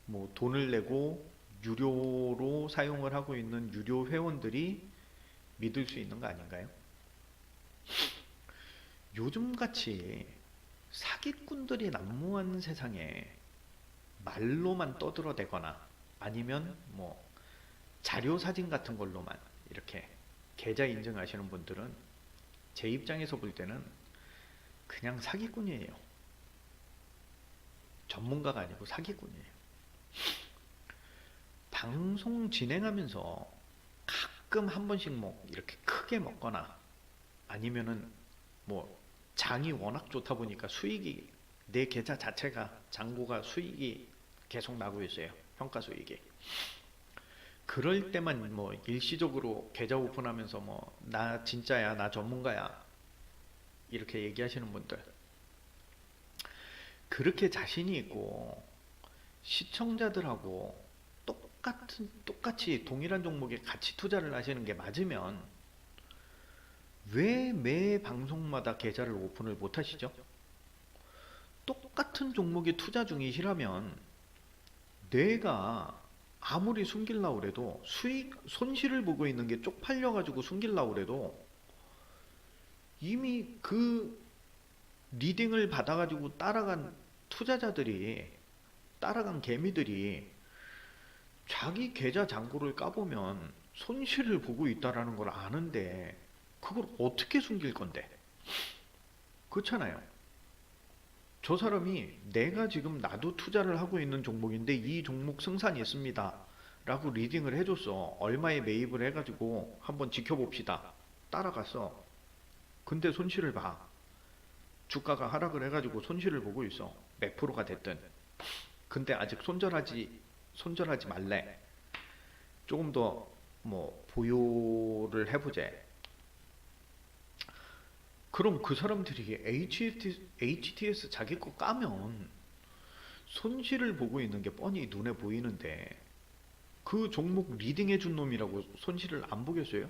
뭐 돈을 내고 유료로 사용을 하고 있는 유료 회원들이 믿을 수 있는 거 아닌가요? 요즘같이 사기꾼들이 난무한 세상에 말로만 떠들어대거나 아니면 뭐 자료 사진 같은 걸로만 이렇게 계좌 인증하시는 분들은 제 입장에서 볼 때는 그냥 사기꾼이에요. 전문가가 아니고 사기꾼이에요. 방송 진행하면서 가끔 한 번씩 뭐 이렇게 크게 먹거나 아니면은 뭐 장이 워낙 좋다 보니까 수익이 내 계좌 자체가 잔고가 수익이 계속 나고 있어요. 평가 수익이. 그럴 때만 뭐 일시적으로 계좌 오픈하면서 뭐 나 진짜야, 나 전문가야 이렇게 얘기하시는 분들 그렇게 자신이 있고 시청자들하고 똑같이 동일한 종목에 같이 투자를 하시는 게 맞으면 왜 매 방송마다 계좌를 오픈을 못 하시죠? 똑같은 종목에 투자 중이시라면 내가 아무리 숨기려고 해도 손실을 보고 있는 게 쪽팔려가지고 숨기려고 해도 이미 그 리딩을 받아가지고 따라간 투자자들이, 따라간 개미들이 자기 계좌 잔고를 까보면 손실을 보고 있다라는 걸 아는데 그걸 어떻게 숨길 건데? 그렇잖아요. 저 사람이 내가 지금 나도 투자를 하고 있는 종목인데 이 종목 승산이 있습니다 라고 리딩을 해줬어. 얼마에 매입을 해가지고 한번 지켜봅시다. 따라갔어. 근데 손실을 봐. 주가가 하락을 해가지고 손실을 보고 있어. 몇 프로가 됐든. 근데 아직 손절하지 말래. 조금 더 뭐 보유를 해보재. 그럼 그 사람들이 HTS 자기 거 까면 손실을 보고 있는 게 뻔히 눈에 보이는데 그 종목 리딩해 준 놈이라고 손실을 안 보겠어요?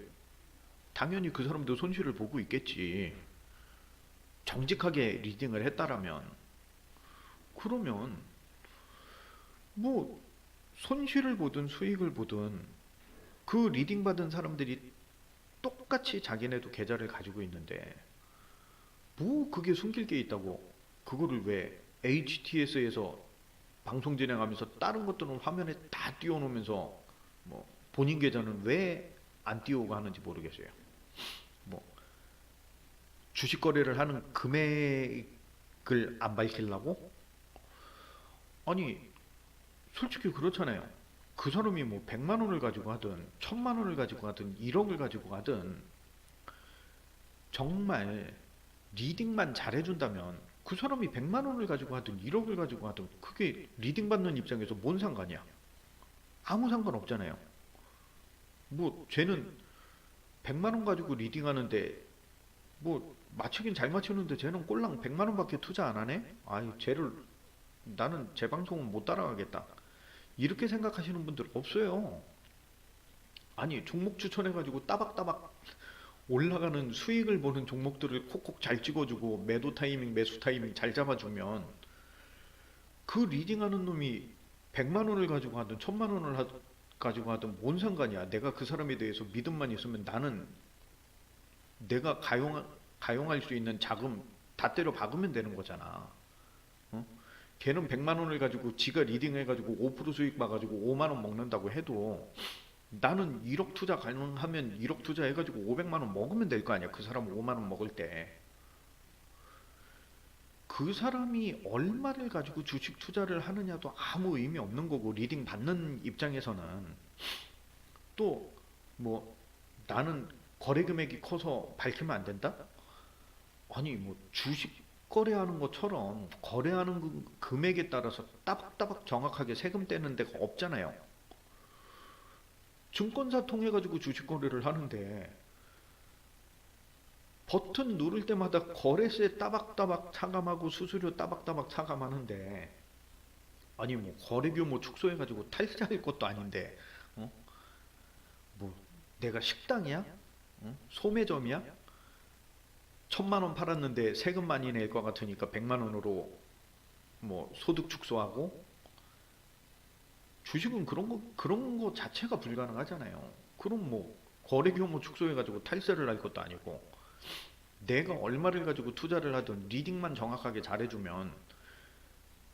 당연히 그 사람도 손실을 보고 있겠지. 정직하게 리딩을 했다라면. 그러면 뭐 손실을 보든 수익을 보든 그 리딩 받은 사람들이 똑같이 자기네도 계좌를 가지고 있는데 뭐 그게 숨길 게 있다고 그거를 왜 HTS에서 방송 진행하면서 다른 것들은 화면에 다 띄워놓으면서 뭐 본인 계좌는 왜 안 띄우고 하는지 모르겠어요. 뭐 주식 거래를 하는 금액을 안 밝히려고? 아니 솔직히 그렇잖아요. 그 사람이 뭐 100만 원을 가지고 하든 1000만 원을 가지고 하든 1억을 가지고 하든 정말 리딩만 잘해준다면 그 사람이 100만 원을 가지고 하든 1억을 가지고 하든 그게 리딩 받는 입장에서 뭔 상관이야? 아무 상관 없잖아요. 뭐 쟤는 100만 원 가지고 리딩하는데 뭐 맞추긴 잘 맞추는데 쟤는 꼴랑 100만 원밖에 투자 안 하네? 아이 쟤를 나는 제 방송은 못 따라가겠다. 이렇게 생각하시는 분들 없어요. 아니 종목 추천해가지고 따박따박 올라가는 수익을 보는 종목들을 콕콕 잘 찍어주고 매도 타이밍 매수 타이밍 잘 잡아주면 그 리딩하는 놈이 100만 원을 가지고 하든 1000만 원을 가지고 하든 뭔 상관이야. 내가 그 사람에 대해서 믿음만 있으면 나는 내가 가용할 수 있는 자금 다 때려 박으면 되는 거잖아. 어? 걔는 100만 원을 가지고 지가 리딩해가지고 5% 수익 봐가지고 5만 원 먹는다고 해도 나는 1억 투자 가능하면 1억 투자해가지고 500만 원 먹으면 될 거 아니야. 그 사람 5만 원 먹을 때. 그 사람이 얼마를 가지고 주식 투자를 하느냐도 아무 의미 없는 거고 리딩 받는 입장에서는 또 뭐 나는 거래 금액이 커서 밝히면 안 된다? 아니 뭐 주식 거래하는 것처럼 거래하는 금액에 따라서 따박따박 정확하게 세금 떼는 데가 없잖아요. 증권사 통해 가지고 주식 거래를 하는데 버튼 누를 때마다 거래세 따박따박 차감하고 수수료 따박따박 차감하는데, 아니 뭐 거래 규모 축소해 가지고 탈세할 것도 아닌데, 어? 뭐 내가 식당이야? 소매점이야? 1,000만 원 팔았는데 세금 많이 낼 것 같으니까 100만 원으로 뭐 소득 축소하고. 주식은 그런 거 자체가 불가능하잖아요. 그럼 뭐 거래 규모 축소해 가지고 탈세를 할 것도 아니고, 내가 얼마를 가지고 투자를 하든 리딩만 정확하게 잘해주면,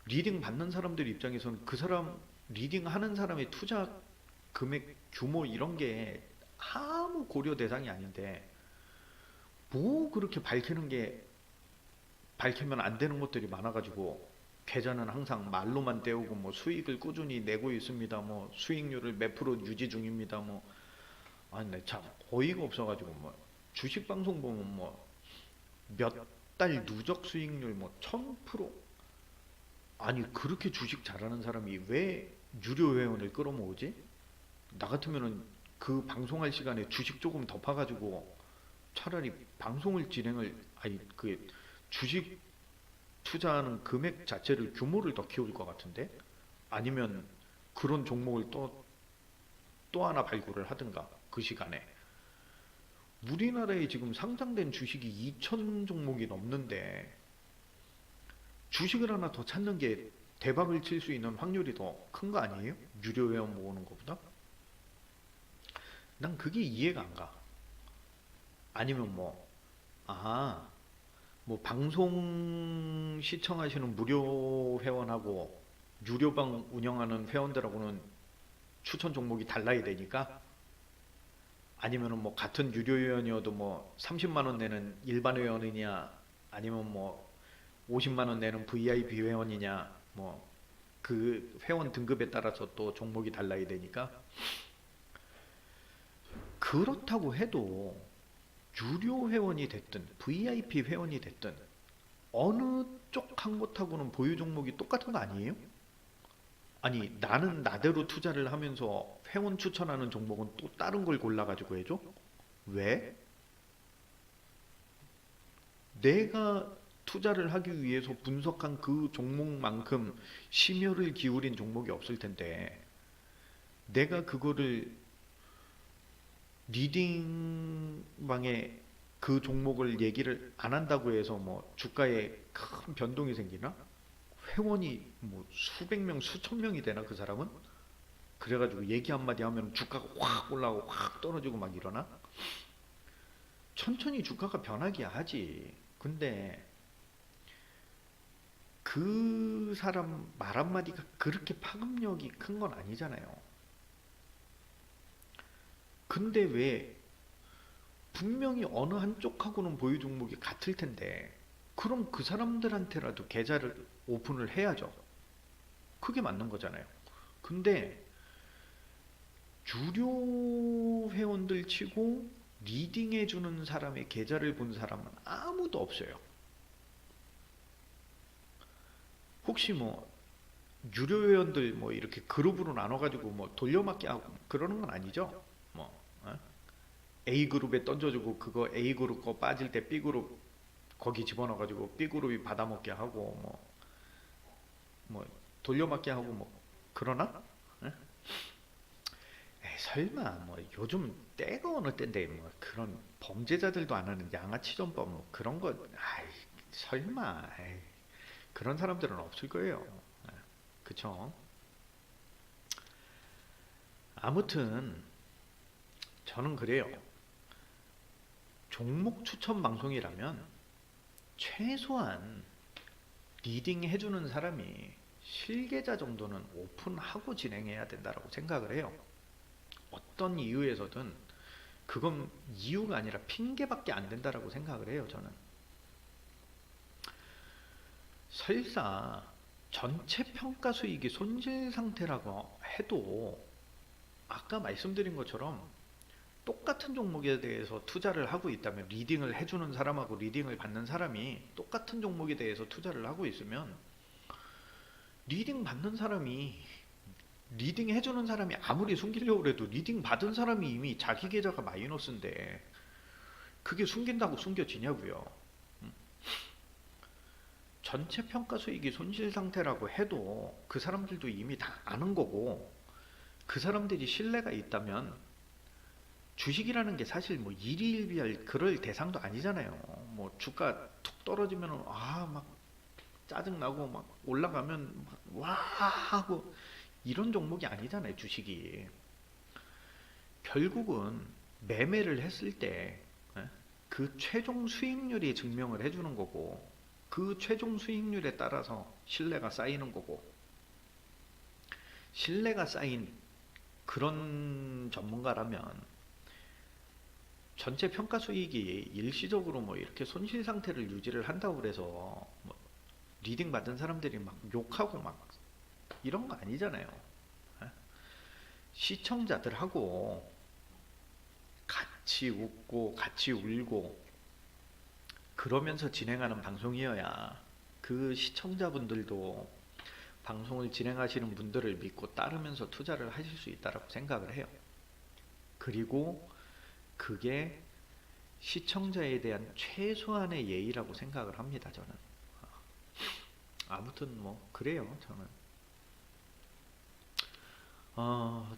리딩 받는 사람들 입장에서는 그 사람 리딩 하는 사람의 투자 금액 규모 이런 게 아무 고려 대상이 아닌데, 뭐 그렇게 밝히면 안 되는 것들이 많아가지고, 계좌는 항상 말로만 떼우고 뭐 수익을 꾸준히 내고 있습니다, 뭐 수익률을 몇 프로 유지 중입니다, 뭐. 아니 참 어이가 없어가지고, 뭐 주식 방송 보면 뭐 몇 달 누적 수익률 뭐 1000%. 아니 그렇게 주식 잘하는 사람이 왜 유료 회원을 끌어모으지? 나 같으면은 그 방송할 시간에 주식 조금 더 파가지고 차라리 방송을 진행을, 아니 그 주식 투자하는 금액 자체를 규모를 더 키울 것 같은데, 아니면 그런 종목을 또 하나 발굴을 하든가 그 시간에. 우리나라에 지금 상장된 주식이 2천 종목이 넘는데, 주식을 하나 더 찾는 게 대박을 칠 수 있는 확률이 더 큰 거 아니에요? 유료 회원 모으는 것보다? 난 그게 이해가 안 가. 아니면 뭐, 아, 뭐 방송 시청하시는 무료 회원하고 유료방 운영하는 회원들하고는 추천 종목이 달라야 되니까? 아니면은 뭐 같은 유료 회원이어도 뭐 30만 원 내는 일반 회원이냐, 아니면 뭐 50만 원 내는 VIP 회원이냐, 뭐 그 회원 등급에 따라서 또 종목이 달라야 되니까. 그렇다고 해도 유료 회원이 됐든 VIP 회원이 됐든 어느 쪽 한 곳하고는 보유 종목이 똑같은 거 아니에요? 아니 나는 나대로 투자를 하면서 회원 추천하는 종목은 또 다른 걸 골라가지고 해줘? 왜? 내가 투자를 하기 위해서 분석한 그 종목만큼 심혈을 기울인 종목이 없을 텐데, 내가 그거를 리딩방에 그 종목을 얘기를 안 한다고 해서 뭐 주가에 큰 변동이 생기나? 회원이 뭐 수백 명, 수천 명이 되나 그 사람은? 그래가지고 얘기 한마디 하면 주가가 확 올라가고 확 떨어지고 막 이러나? 천천히 주가가 변하기야 하지. 근데 그 사람 말 한마디가 그렇게 파급력이 큰 건 아니잖아요. 근데 왜 분명히 어느 한쪽하고는 보유 종목이 같을 텐데, 그럼 그 사람들한테라도 계좌를 오픈을 해야죠. 그게 맞는 거잖아요. 근데 유료 회원들 치고 리딩해주는 사람의 계좌를 본 사람은 아무도 없어요. 혹시 뭐 유료 회원들 뭐 이렇게 그룹으로 나눠가지고 뭐 돌려막기 하고 그러는 건 아니죠? 뭐 어? A 그룹에 던져주고 그거 A 그룹 거 빠질 때 B 그룹 거기 집어넣어가지고 B 그룹이 받아먹게 하고 뭐 돌려막기 하고 뭐 그러나? 에? 에이, 설마 뭐 요즘 때가 어느 때인데 뭐 그런 범죄자들도 안 하는 양아치 전법 뭐 그런 거, 아이 설마, 에이, 그런 사람들은 없을 거예요. 에, 그쵸? 아무튼 저는 그래요. 종목 추천 방송이라면 최소한 리딩 해주는 사람이 실계좌 정도는 오픈하고 진행해야 된다고 생각을 해요. 어떤 이유에서든 그건 이유가 아니라 핑계밖에 안 된다고 생각을 해요, 저는. 설사 전체 평가 수익이 손실 상태라고 해도 아까 말씀드린 것처럼 똑같은 종목에 대해서 투자를 하고 있다면, 리딩을 해주는 사람하고 리딩을 받는 사람이 똑같은 종목에 대해서 투자를 하고 있으면, 리딩 받는 사람이, 리딩 해주는 사람이 아무리 숨기려고 해도 리딩 받은 사람이 이미 자기 계좌가 마이너스인데 그게 숨긴다고 숨겨지냐고요. 전체 평가 수익이 손실 상태라고 해도 그 사람들도 이미 다 아는 거고, 그 사람들이 신뢰가 있다면, 주식이라는 게 사실 뭐 일희일비할 그럴 대상도 아니잖아요. 뭐 주가 툭 떨어지면 막 짜증나고, 막 올라가면 막 와 하고, 이런 종목이 아니잖아요, 주식이. 결국은 매매를 했을 때 그 최종 수익률이 증명을 해주는 거고, 그 최종 수익률에 따라서 신뢰가 쌓이는 거고, 신뢰가 쌓인 그런 전문가라면 전체 평가 수익이 일시적으로 뭐 이렇게 손실 상태를 유지를 한다고 그래서 뭐 리딩 받은 사람들이 막 욕하고 막 이런 거 아니잖아요. 시청자들하고 같이 웃고 같이 울고 그러면서 진행하는 방송이어야 그 시청자분들도 방송을 진행하시는 분들을 믿고 따르면서 투자를 하실 수 있다고 생각을 해요. 그리고 그게 시청자에 대한 최소한의 예의라고 생각을 합니다, 저는. 아무튼 뭐 그래요, 저는.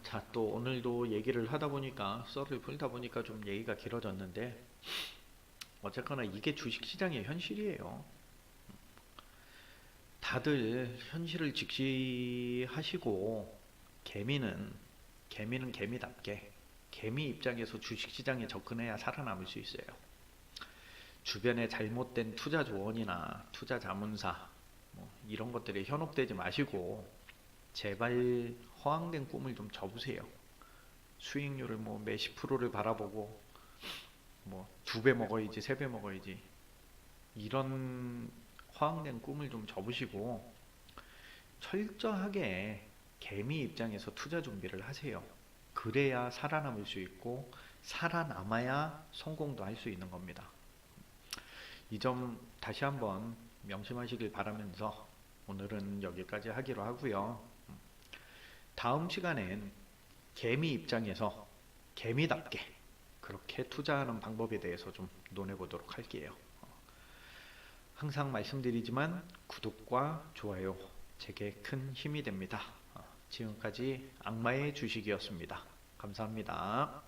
자, 또 오늘도 얘기를 하다 보니까, 썰을 풀다 보니까 좀 얘기가 길어졌는데, 어쨌거나 이게 주식시장의 현실이에요. 다들 현실을 직시하시고, 개미는 개미답게 개미 입장에서 주식시장에 접근해야 살아남을 수 있어요. 주변에 잘못된 투자 조언이나 투자 자문사 뭐 이런 것들에 현혹되지 마시고, 제발 허황된 꿈을 좀 접으세요. 수익률을 뭐 몇십 프로를 바라보고 뭐 2배 먹어야지 3배 먹어야지, 이런 허황된 꿈을 좀 접으시고 철저하게 개미 입장에서 투자 준비를 하세요. 그래야 살아남을 수 있고, 살아남아야 성공도 할 수 있는 겁니다. 이 점 다시 한번 명심하시길 바라면서 오늘은 여기까지 하기로 하고요. 다음 시간엔 개미 입장에서 개미답게 그렇게 투자하는 방법에 대해서 좀 논해보도록 할게요. 항상 말씀드리지만 구독과 좋아요 제게 큰 힘이 됩니다. 지금까지 악마의 주식이었습니다. 감사합니다.